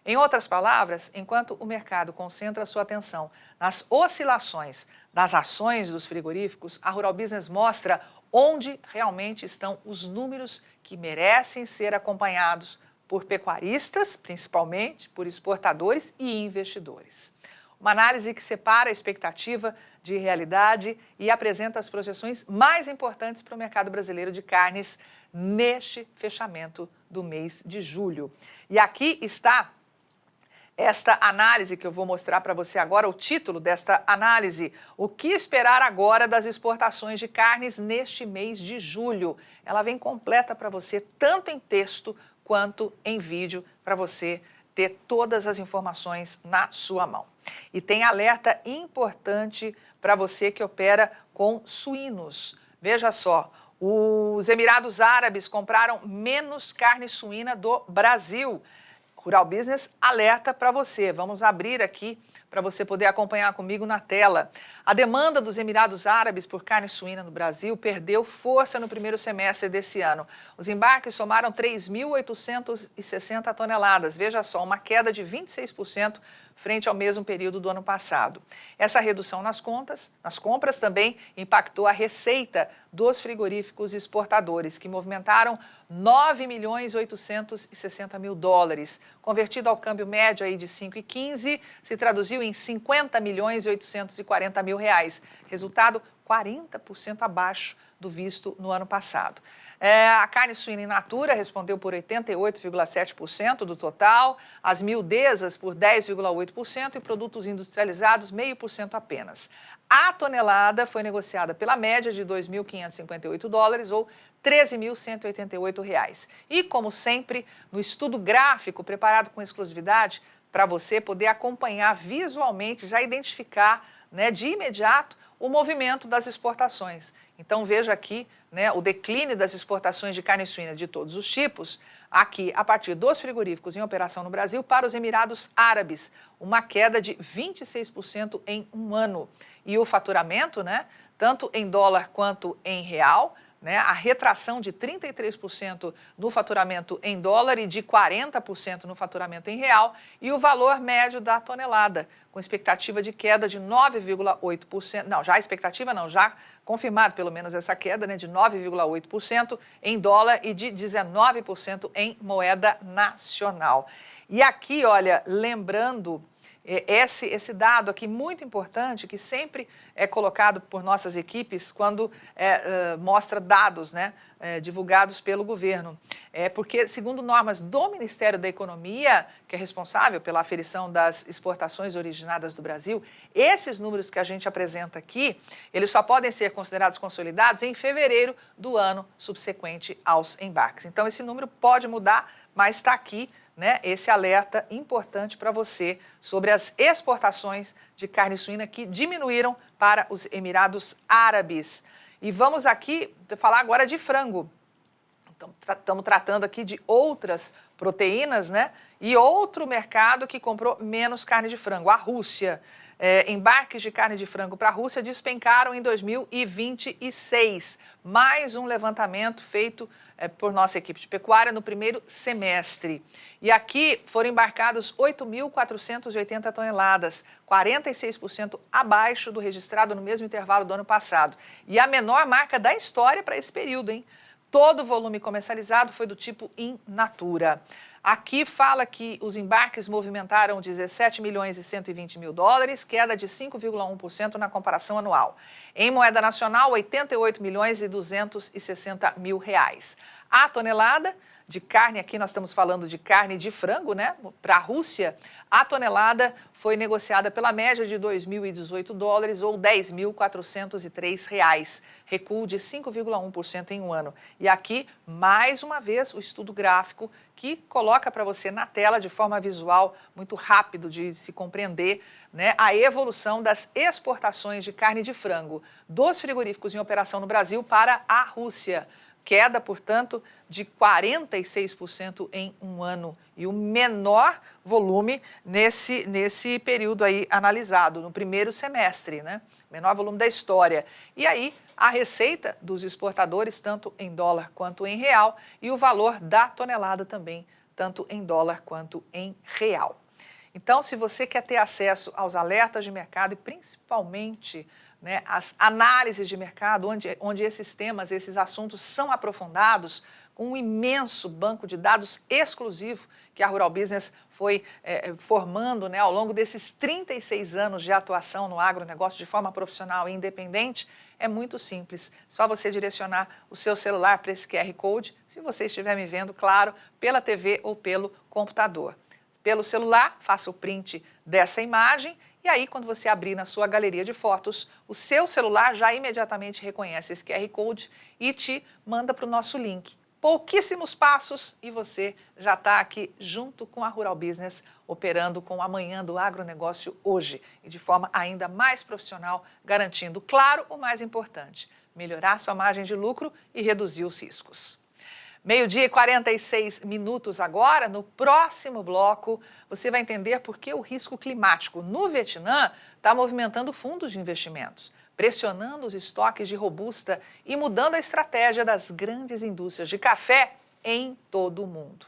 Speaker 1: Em outras palavras, enquanto o mercado concentra sua atenção nas oscilações das ações dos frigoríficos, a Rural Business mostra onde realmente estão os números que merecem ser acompanhados por pecuaristas, principalmente por exportadores e investidores. Uma análise que separa a expectativa de realidade e apresenta as projeções mais importantes para o mercado brasileiro de carnes neste fechamento do mês de julho. E aqui está esta análise que eu vou mostrar para você agora, o título desta análise: o que esperar agora das exportações de carnes neste mês de julho. Ela vem completa para você, tanto em texto quanto em vídeo, para você ter todas as informações na sua mão. E tem alerta importante para você que opera com suínos. Veja só, os Emirados Árabes compraram menos carne suína do Brasil. Rural Business alerta para você. Vamos abrir aqui para você poder acompanhar comigo na tela. A demanda dos Emirados Árabes por carne suína no Brasil perdeu força no primeiro semestre desse ano. Os embarques somaram 3.860 toneladas. Veja só, uma queda de 26% frente ao mesmo período do ano passado. Essa redução nas compras também impactou a receita dos frigoríficos exportadores, que movimentaram 9.860 mil dólares. Convertido ao câmbio médio aí de 5,15, se traduziu em 50.840 mil reais. Resultado 40% abaixo do visto no ano passado. A carne suína in natura respondeu por 88,7% do total, as miudezas por 10,8% e produtos industrializados 0,5% apenas. A tonelada foi negociada pela média de 2.558 dólares ou R$13.188. E, como sempre, no estudo gráfico preparado com exclusividade para você poder acompanhar visualmente, já identificar, de imediato o movimento das exportações. Então, veja aqui o declínio das exportações de carne suína de todos os tipos, aqui a partir dos frigoríficos em operação no Brasil para os Emirados Árabes, uma queda de 26% em um ano. E o faturamento, tanto em dólar quanto em real, a retração de 33% no faturamento em dólar e de 40% no faturamento em real, e o valor médio da tonelada, com expectativa de queda de 9,8%, já confirmado pelo menos essa queda, de 9,8% em dólar e de 19% em moeda nacional. E aqui, olha, lembrando esse dado aqui muito importante, que sempre é colocado por nossas equipes quando mostra dados divulgados pelo governo. Porque, segundo normas do Ministério da Economia, que é responsável pela aferição das exportações originadas do Brasil, esses números que a gente apresenta aqui, eles só podem ser considerados consolidados em fevereiro do ano subsequente aos embarques. Então, esse número pode mudar, mas está aqui esse alerta importante para você sobre as exportações de carne suína que diminuíram para os Emirados Árabes. E vamos aqui falar agora de frango. Então, estamos tratando aqui de outras proteínas, e outro mercado que comprou menos carne de frango, a Rússia. Embarques de carne de frango para a Rússia despencaram em 2026. Mais um levantamento feito por nossa equipe de pecuária no primeiro semestre. E aqui foram embarcados 8.480 toneladas, 46% abaixo do registrado no mesmo intervalo do ano passado. E a menor marca da história para esse período, hein? Todo o volume comercializado foi do tipo in natura. Aqui fala que os embarques movimentaram 17.120 mil dólares, queda de 5,1% na comparação anual. Em moeda nacional, 88.260 mil reais. A tonelada de carne, aqui nós estamos falando de carne de frango, para a Rússia, a tonelada foi negociada pela média de 2.018 dólares ou R$10.403, recuo de 5,1% em um ano. E aqui, mais uma vez, o estudo gráfico que coloca para você na tela de forma visual, muito rápido de se compreender, a evolução das exportações de carne de frango dos frigoríficos em operação no Brasil para a Rússia. Queda, portanto, de 46% em um ano e o menor volume nesse período aí analisado, no primeiro semestre, menor volume da história. E aí, a receita dos exportadores, tanto em dólar quanto em real, e o valor da tonelada também, tanto em dólar quanto em real. Então, se você quer ter acesso aos alertas de mercado e principalmente as análises de mercado, onde esses temas, esses assuntos são aprofundados, com um imenso banco de dados exclusivo que a Rural Business foi formando ao longo desses 36 anos de atuação no agronegócio de forma profissional e independente, é muito simples. Só você direcionar o seu celular para esse QR Code, se você estiver me vendo, claro, pela TV ou pelo computador. Pelo celular, faça o print dessa imagem e aí, quando você abrir na sua galeria de fotos, o seu celular já imediatamente reconhece esse QR Code e te manda para o nosso link. Pouquíssimos passos e você já está aqui junto com a Rural Business, operando com o Amanhã do Agronegócio hoje e de forma ainda mais profissional, garantindo, claro, o mais importante, melhorar sua margem de lucro e reduzir os riscos. Meio-dia e 46 minutos agora. No próximo bloco, você vai entender por que o risco climático no Vietnã está movimentando fundos de investimentos, pressionando os estoques de robusta e mudando a estratégia das grandes indústrias de café em todo o mundo.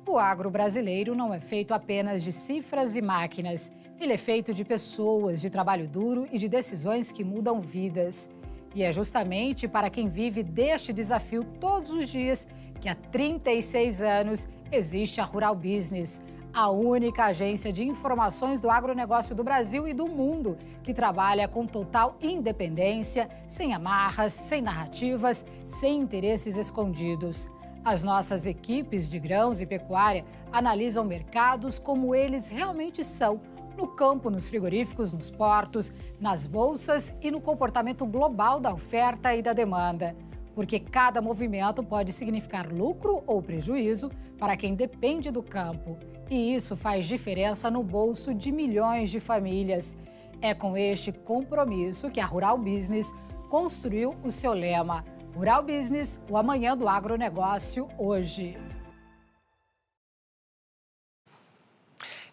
Speaker 3: O agro brasileiro não é feito apenas de cifras e máquinas. Ele é feito de pessoas, de trabalho duro e de decisões que mudam vidas. E é justamente para quem vive deste desafio todos os dias que há 36 anos existe a Rural Business, a única agência de informações do agronegócio do Brasil e do mundo que trabalha com total independência, sem amarras, sem narrativas, sem interesses escondidos. As nossas equipes de grãos e pecuária analisam mercados como eles realmente são, no campo, nos frigoríficos, nos portos, nas bolsas e no comportamento global da oferta e da demanda. Porque cada movimento pode significar lucro ou prejuízo para quem depende do campo. E isso faz diferença no bolso de milhões de famílias. É com este compromisso que a Rural Business construiu o seu lema: Rural Business, o amanhã do agronegócio, hoje.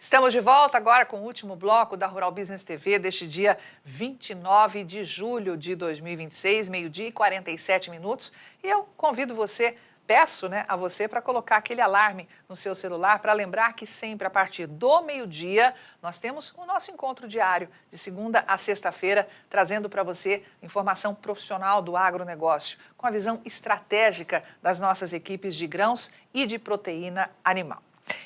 Speaker 1: Estamos de volta agora com o último bloco da Rural Business TV deste dia 29 de julho de 2026, meio-dia e 47 minutos. E eu convido você, peço a você para colocar aquele alarme no seu celular para lembrar que sempre a partir do meio-dia nós temos o nosso encontro diário de segunda a sexta-feira, trazendo para você informação profissional do agronegócio, com a visão estratégica das nossas equipes de grãos e de proteína animal.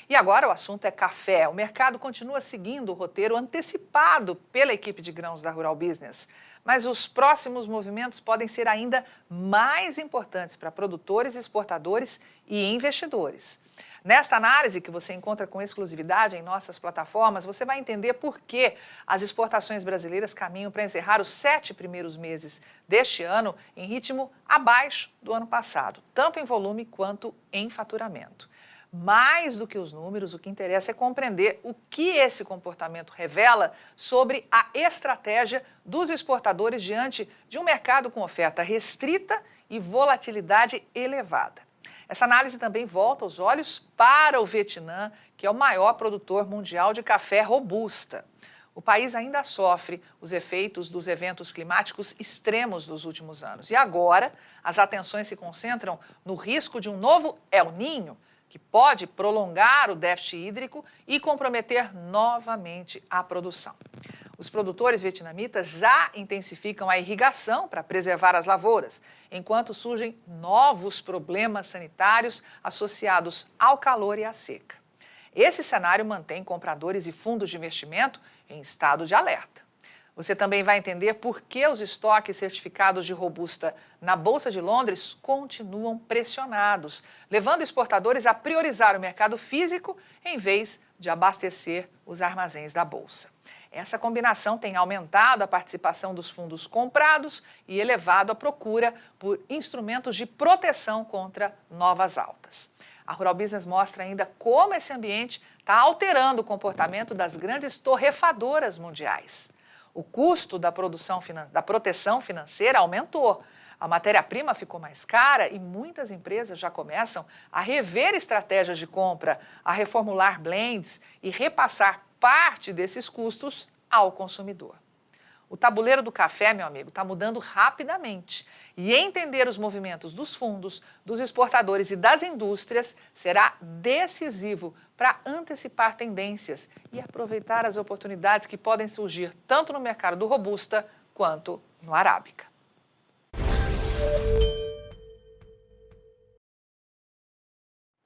Speaker 1: E agora o assunto é café. O mercado continua seguindo o roteiro antecipado pela equipe de grãos da Rural Business. Mas os próximos movimentos podem ser ainda mais importantes para produtores, exportadores e investidores. Nesta análise, que você encontra com exclusividade em nossas plataformas, você vai entender por que as exportações brasileiras caminham para encerrar os 7 primeiros meses deste ano em ritmo abaixo do ano passado, tanto em volume quanto em faturamento. Mais do que os números, o que interessa é compreender o que esse comportamento revela sobre a estratégia dos exportadores diante de um mercado com oferta restrita e volatilidade elevada. Essa análise também volta os olhos para o Vietnã, que é o maior produtor mundial de café robusta. O país ainda sofre os efeitos dos eventos climáticos extremos dos últimos anos. E agora, as atenções se concentram no risco de um novo El Niño, que pode prolongar o déficit hídrico e comprometer novamente a produção. Os produtores vietnamitas já intensificam a irrigação para preservar as lavouras, enquanto surgem novos problemas sanitários associados ao calor e à seca. Esse cenário mantém compradores e fundos de investimento em estado de alerta. Você também vai entender por que os estoques certificados de robusta na Bolsa de Londres continuam pressionados, levando exportadores a priorizar o mercado físico em vez de abastecer os armazéns da Bolsa. Essa combinação tem aumentado a participação dos fundos comprados e elevado a procura por instrumentos de proteção contra novas altas. A Rural Business mostra ainda como esse ambiente está alterando o comportamento das grandes torrefadoras mundiais. O custo da proteção financeira aumentou. A matéria-prima ficou mais cara e muitas empresas já começam a rever estratégias de compra, a reformular blends e repassar parte desses custos ao consumidor. O tabuleiro do café, meu amigo, está mudando rapidamente. E entender os movimentos dos fundos, dos exportadores e das indústrias será decisivo para antecipar tendências e aproveitar as oportunidades que podem surgir tanto no mercado do robusta quanto no arábica.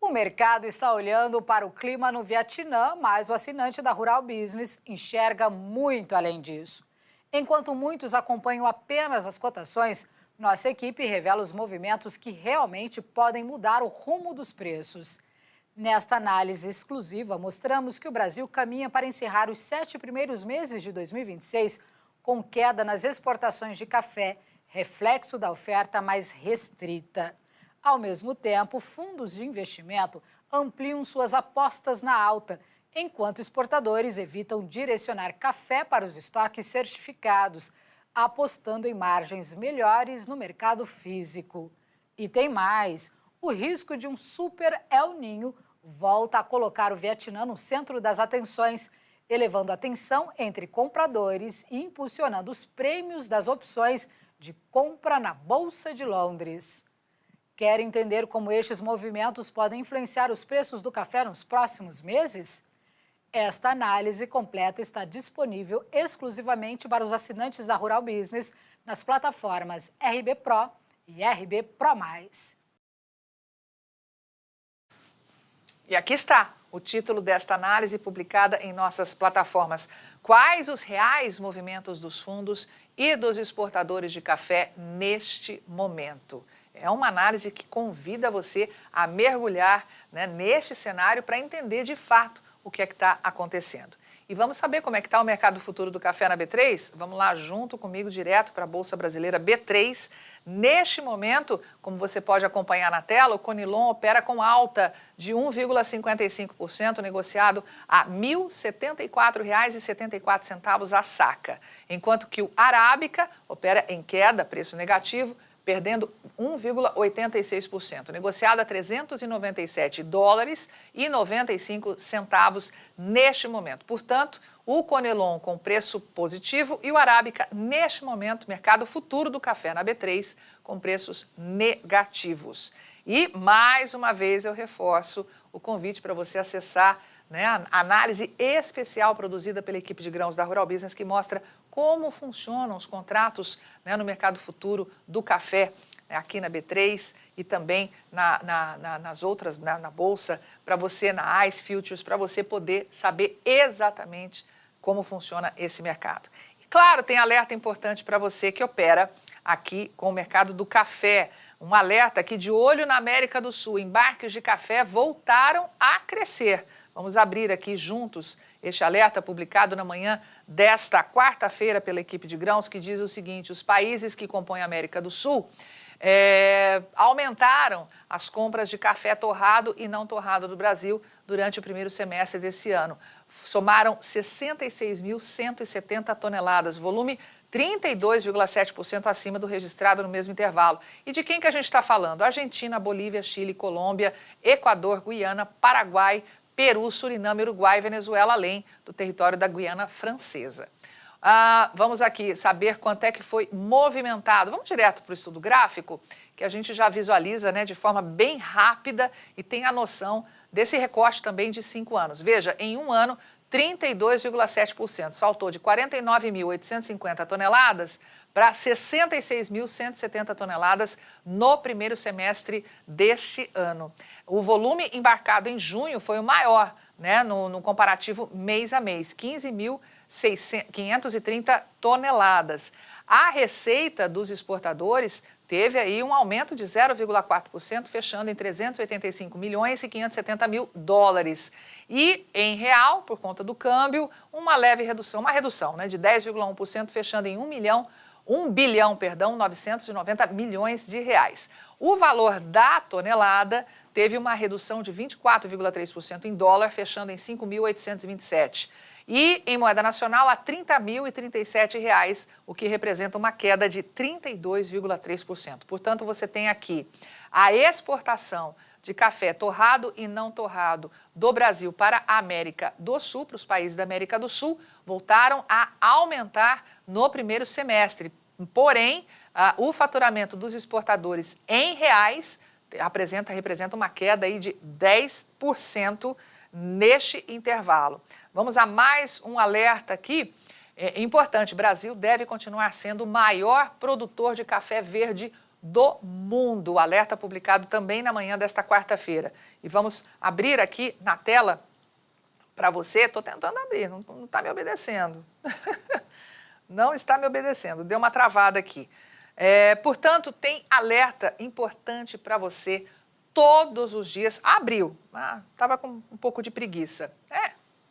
Speaker 3: O mercado está olhando para o clima no Vietnã, mas o assinante da Rural Business enxerga muito além disso. Enquanto muitos acompanham apenas as cotações, nossa equipe revela os movimentos que realmente podem mudar o rumo dos preços. Nesta análise exclusiva, mostramos que o Brasil caminha para encerrar os 7 primeiros meses de 2026 com queda nas exportações de café, reflexo da oferta mais restrita. Ao mesmo tempo, fundos de investimento ampliam suas apostas na alta, enquanto exportadores evitam direcionar café para os estoques certificados, apostando em margens melhores no mercado físico. E tem mais. O risco de um super El Niño volta a colocar o Vietnã no centro das atenções, elevando a tensão entre compradores e impulsionando os prêmios das opções de compra na Bolsa de Londres. Quer entender como estes movimentos podem influenciar os preços do café nos próximos meses? Esta análise completa está disponível exclusivamente para os assinantes da Rural Business nas plataformas RB Pro e RB Pro+.
Speaker 1: E aqui está o título desta análise publicada em nossas plataformas. Quais os reais movimentos dos fundos e dos exportadores de café neste momento? É uma análise que convida você a mergulhar, né, neste cenário para entender de fato o que é que está acontecendo. E vamos saber como é que está o mercado futuro do café na B3? Vamos lá junto comigo direto para a Bolsa Brasileira B3. Neste momento, como você pode acompanhar na tela, o Conilon opera com alta de 1,55%, negociado a R$ 1.074,74 a saca. Enquanto que o Arábica opera em queda, preço negativo, perdendo 1,86%, negociado a $397,95 neste momento. Portanto, o Conilon com preço positivo e o Arábica, neste momento, mercado futuro do café na B3, com preços negativos. E, mais uma vez, eu reforço o convite para você acessar, né, a análise especial produzida pela equipe de grãos da Rural Business, que mostra como funcionam os contratos, né, no mercado futuro do café, né, aqui na B3 e também nas outras, na Bolsa, para você, na ICE Futures, para você poder saber exatamente como funciona esse mercado. E, claro, tem alerta importante para você que opera aqui com o mercado do café. Um alerta aqui de olho na América do Sul. Embarques de café voltaram a crescer. Vamos abrir aqui juntos este alerta publicado na manhã desta quarta-feira pela equipe de grãos, que diz o seguinte: os países que compõem a América do Sul aumentaram as compras de café torrado e não torrado do Brasil durante o primeiro semestre desse ano. Somaram 66.170 toneladas, volume 32,7% acima do registrado no mesmo intervalo. E de quem que a gente está falando? Argentina, Bolívia, Chile, Colômbia, Equador, Guiana, Paraguai, Peru, Suriname, Uruguai e Venezuela, além do território da Guiana Francesa. Vamos aqui saber quanto é que foi movimentado. Vamos direto para o estudo gráfico, que a gente já visualiza, né, de forma bem rápida e tem a noção desse recorte também de 5 anos. Veja, em um ano, 32,7%, saltou de 49.850 toneladas para 66.170 toneladas no primeiro semestre deste ano. O volume embarcado em junho foi o maior, né, no comparativo mês a mês, 15.530 toneladas. A receita dos exportadores teve aí um aumento de 0,4%, fechando em 385 milhões e 570 mil dólares. E em real, por conta do câmbio, uma redução, né, de 10,1%, fechando em 1 bilhão, 990 milhões de reais. O valor da tonelada teve uma redução de 24,3% em dólar, fechando em 5.827. E em moeda nacional a R$ 30.037, o que representa uma queda de 32,3%. Portanto, você tem aqui a exportação de café torrado e não torrado do Brasil para a América do Sul, para os países da América do Sul, voltaram a aumentar no primeiro semestre. Porém, o faturamento dos exportadores em reais representa uma queda aí de 10% neste intervalo. Vamos a mais um alerta aqui. Importante, o Brasil deve continuar sendo o maior produtor de café verde do mundo. O alerta publicado também na manhã desta quarta-feira. E vamos abrir aqui na tela para você. Estou tentando abrir, não está me obedecendo. Não está me obedecendo, deu uma travada aqui. Portanto, tem alerta importante para você todos os dias. Abriu, estava com um pouco de preguiça.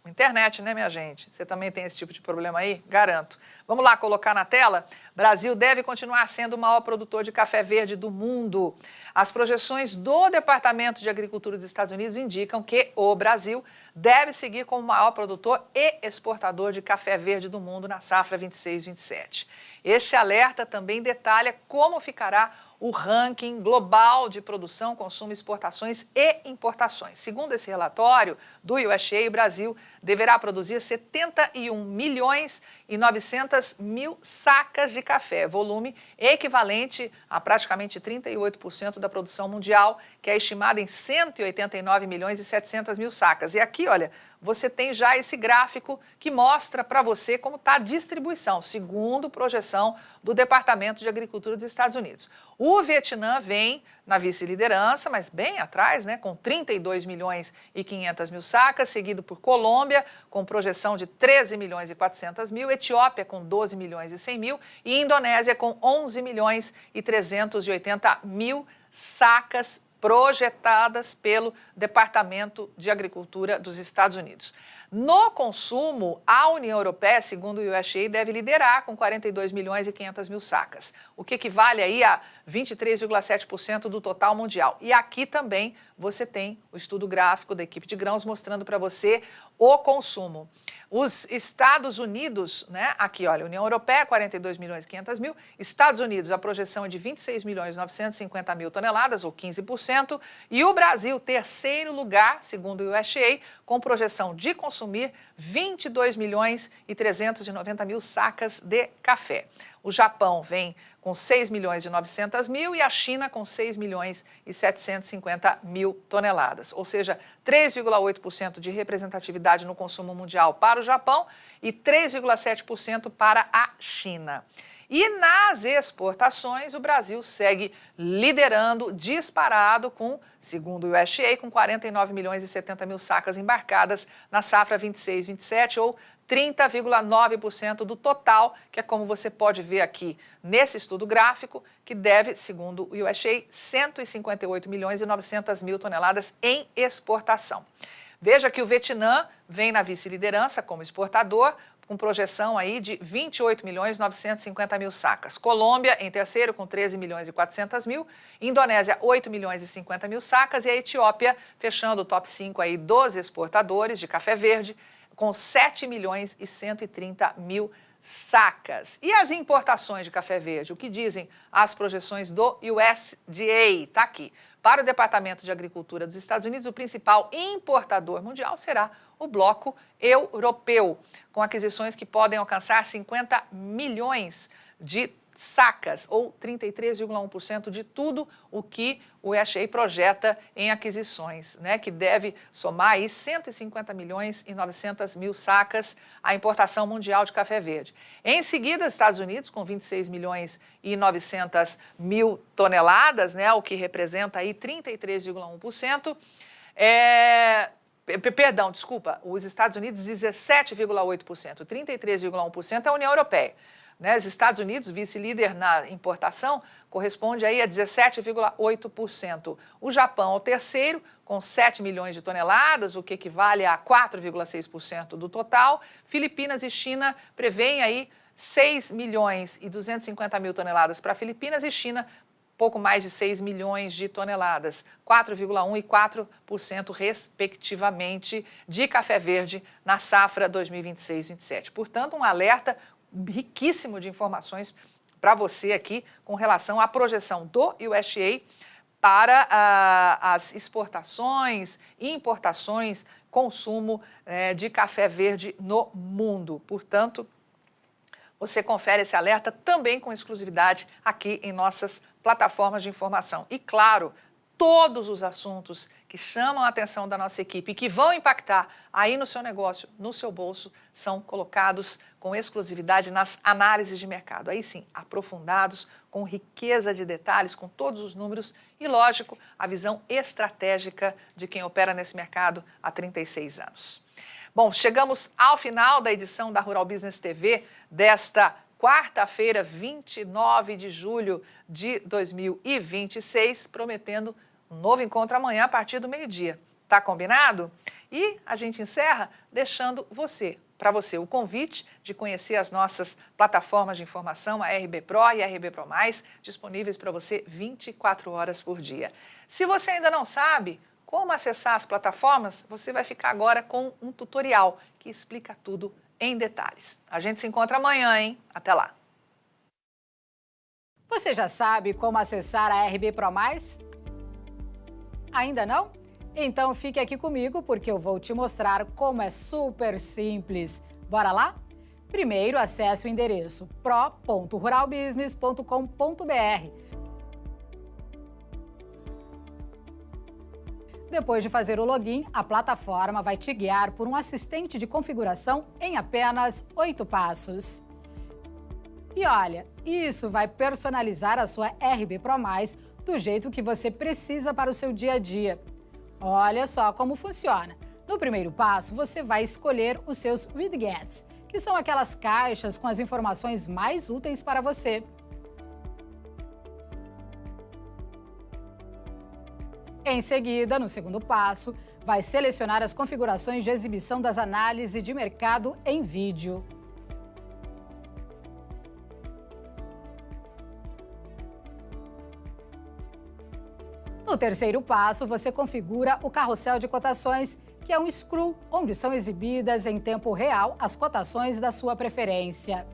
Speaker 1: Internet, né, minha gente? Você também tem esse tipo de problema aí? Garanto. Vamos lá colocar na tela? Brasil deve continuar sendo o maior produtor de café verde do mundo. As projeções do Departamento de Agricultura dos Estados Unidos indicam que o Brasil deve seguir como o maior produtor e exportador de café verde do mundo na safra 26-27. Este alerta também detalha como ficará o ranking global de produção, consumo, exportações e importações. Segundo esse relatório do USDA, o Brasil deverá produzir 71 milhões e 900 mil sacas de café, volume equivalente a praticamente 38% da produção mundial, que é estimada em 189 milhões e 700 mil sacas. E aqui, olha, você tem já esse gráfico que mostra para você como está a distribuição, segundo projeção do Departamento de Agricultura dos Estados Unidos. O Vietnã vem na vice-liderança, mas bem atrás, né, com 32 milhões e 500 mil sacas, seguido por Colômbia, com projeção de 13 milhões e 400 mil, Etiópia com 12 milhões e 100 mil e Indonésia com 11 milhões e 380 mil sacas projetadas pelo Departamento de Agricultura dos Estados Unidos. No consumo, a União Europeia, segundo o USDA, deve liderar com 42 milhões e 500 mil sacas, o que equivale aí a 23,7% do total mundial. E aqui também você tem o estudo gráfico da equipe de grãos mostrando para você o consumo. Os Estados Unidos, né, aqui olha, União Europeia, 42 milhões e 500 mil, Estados Unidos, a projeção é de 26 milhões e 950 mil toneladas, ou 15%, e o Brasil, terceiro lugar, segundo o USDA, com projeção de consumir 22 milhões e 390 mil sacas de café. O Japão vem com 6 milhões e 900 mil e a China com 6 milhões e 750 mil toneladas, ou seja, 3,8% de representatividade no consumo mundial para o Japão e 3,7% para a China. E nas exportações, o Brasil segue liderando disparado com, segundo o USDA, com 49 milhões e 70 mil sacas embarcadas na safra 26-27, ou 30,9% do total, que é como você pode ver aqui nesse estudo gráfico, que deve, segundo o USDA, 158 milhões e 900 mil toneladas em exportação. Veja que o Vietnã vem na vice-liderança como exportador, com projeção aí de 28 milhões e 950 mil sacas. Colômbia em terceiro com 13 milhões e 400 mil, Indonésia 8 milhões e 50 mil sacas e a Etiópia fechando o top 5 aí dos exportadores de café verde com 7 milhões e 130 mil sacas. E as importações de café verde? O que dizem as projeções do USDA? Está aqui. Para o Departamento de Agricultura dos Estados Unidos, o principal importador mundial será o bloco europeu, com aquisições que podem alcançar 50 milhões de sacas, ou 33,1% de tudo o que o USDA projeta em aquisições, né, que deve somar aí 150 milhões e 900 mil sacas à importação mundial de café verde. Em seguida, Estados Unidos, com 26 milhões e 900 mil toneladas, né, o que representa aí 33,1%. Perdão, desculpa, os Estados Unidos 17,8%, 33,1% é a União Europeia. Né, os Estados Unidos, vice-líder na importação, corresponde aí a 17,8%. O Japão, o terceiro, com 7 milhões de toneladas, o que equivale a 4,6% do total. Filipinas e China prevêem aí 6 milhões e 250 mil toneladas para Filipinas e China, pouco mais de 6 milhões de toneladas, 4,1% e 4%, respectivamente, de café verde na safra 2026-27. Portanto, um alerta riquíssimo de informações para você aqui com relação à projeção do USDA para as exportações, importações, consumo de café verde no mundo. Portanto, você confere esse alerta também com exclusividade aqui em nossas plataformas de informação. E claro, todos os assuntos que chamam a atenção da nossa equipe e que vão impactar aí no seu negócio, no seu bolso, são colocados com exclusividade nas análises de mercado. Aí sim, aprofundados, com riqueza de detalhes, com todos os números e, lógico, a visão estratégica de quem opera nesse mercado há 36 anos. Bom, chegamos ao final da edição da Rural Business TV desta quarta-feira, 29 de julho de 2026, prometendo um novo encontro amanhã a partir do meio-dia. Tá combinado? E a gente encerra deixando para você o convite de conhecer as nossas plataformas de informação, a RB Pro e a RB Pro+, disponíveis para você 24 horas por dia. Se você ainda não sabe como acessar as plataformas, você vai ficar agora com um tutorial que explica tudo em detalhes. A gente se encontra amanhã, hein? Até lá!
Speaker 3: Você já sabe como acessar a RB Pro Mais? Ainda não? Então fique aqui comigo porque eu vou te mostrar como é super simples. Bora lá? Primeiro, acesse o endereço pro.ruralbusiness.com.br. Depois de fazer o login, a plataforma vai te guiar por um assistente de configuração em apenas 8 passos. E olha, isso vai personalizar a sua RB Pro Mais do jeito que você precisa para o seu dia a dia. Olha só como funciona. No primeiro passo, você vai escolher os seus widgets, que são aquelas caixas com as informações mais úteis para você. Em seguida, no segundo passo, vai selecionar as configurações de exibição das análises de mercado em vídeo. No terceiro passo, você configura o carrossel de cotações, que é um scroll onde são exibidas em tempo real as cotações da sua preferência.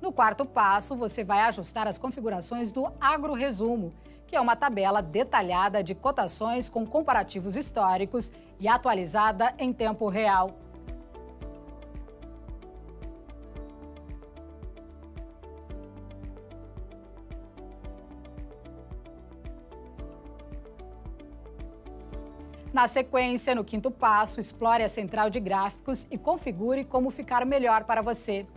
Speaker 3: No quarto passo, você vai ajustar as configurações do Agro Resumo, que é uma tabela detalhada de cotações com comparativos históricos e atualizada em tempo real. Na sequência, no quinto passo, explore a central de gráficos e configure como ficar melhor para você.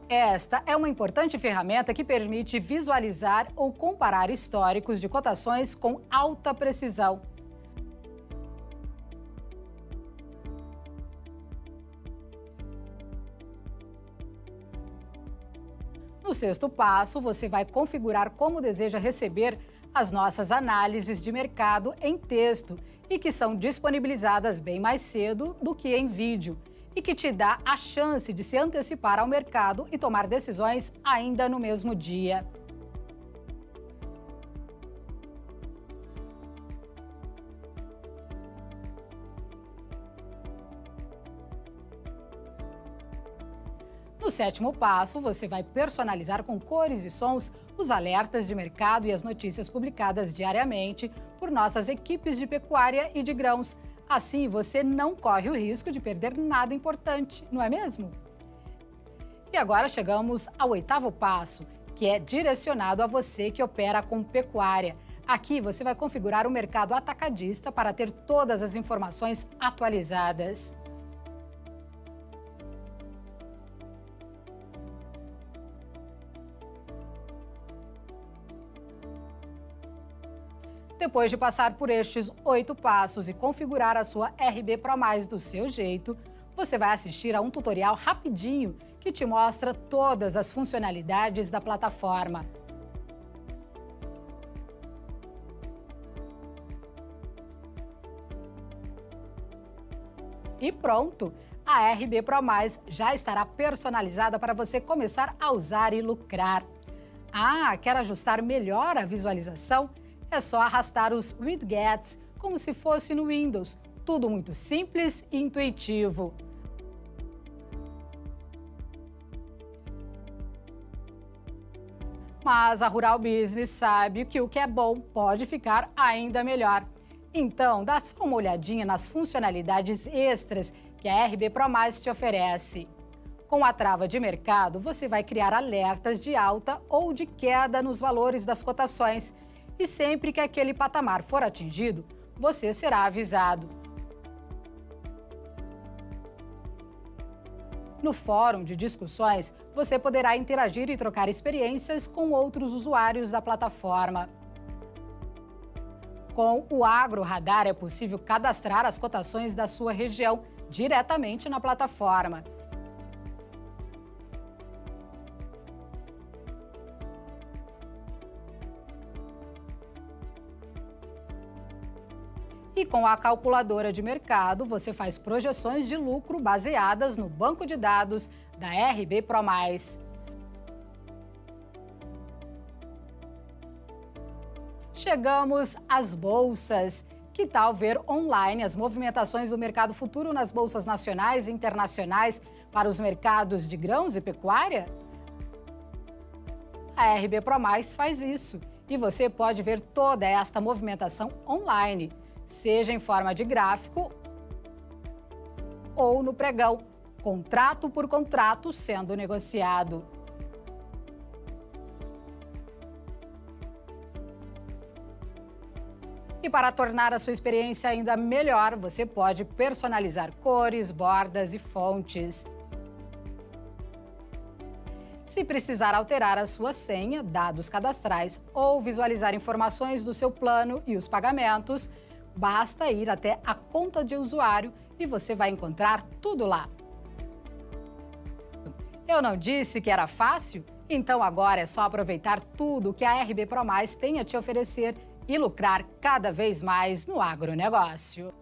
Speaker 3: Esta é uma importante ferramenta que permite visualizar ou comparar históricos de cotações com alta precisão. No sexto passo, você vai configurar como deseja receber as nossas análises de mercado em texto e que são disponibilizadas bem mais cedo do que em vídeo e que te dá a chance de se antecipar ao mercado e tomar decisões ainda no mesmo dia. No sétimo passo, você vai personalizar com cores e sons os alertas de mercado e as notícias publicadas diariamente por nossas equipes de pecuária e de grãos. Assim, você não corre o risco de perder nada importante, não é mesmo? E agora chegamos ao oitavo passo, que é direcionado a você que opera com pecuária. Aqui você vai configurar o mercado atacadista para ter todas as informações atualizadas. Depois de passar por estes 8 passos e configurar a sua RB Pro Mais do seu jeito, você vai assistir a um tutorial rapidinho que te mostra todas as funcionalidades da plataforma. E pronto! A RB Pro Mais já estará personalizada para você começar a usar e lucrar. Ah, quer ajustar melhor a visualização? É só arrastar os widgets como se fosse no Windows. Tudo muito simples e intuitivo. Mas a Rural Business sabe que o que é bom pode ficar ainda melhor. Então, dá só uma olhadinha nas funcionalidades extras que a RB Pro Mais te oferece. Com a trava de mercado, você vai criar alertas de alta ou de queda nos valores das cotações. E sempre que aquele patamar for atingido, você será avisado. No fórum de discussões, você poderá interagir e trocar experiências com outros usuários da plataforma. Com o Agro Radar é possível cadastrar as cotações da sua região diretamente na plataforma. E com a calculadora de mercado, você faz projeções de lucro baseadas no banco de dados da RB Pro Mais. Chegamos às bolsas, Que tal ver online as movimentações do mercado futuro nas bolsas nacionais e internacionais para os mercados de grãos e pecuária? A RB ProMais faz isso e você pode ver toda esta movimentação online, seja em forma de gráfico ou no pregão, contrato por contrato sendo negociado. E para tornar a sua experiência ainda melhor, você pode personalizar cores, bordas e fontes. Se precisar alterar a sua senha, dados cadastrais ou visualizar informações do seu plano e os pagamentos, basta ir até a conta de usuário e você vai encontrar tudo lá. Eu não disse que era fácil? Então agora é só aproveitar tudo que a RB ProMais tem a te oferecer e lucrar cada vez mais no agronegócio.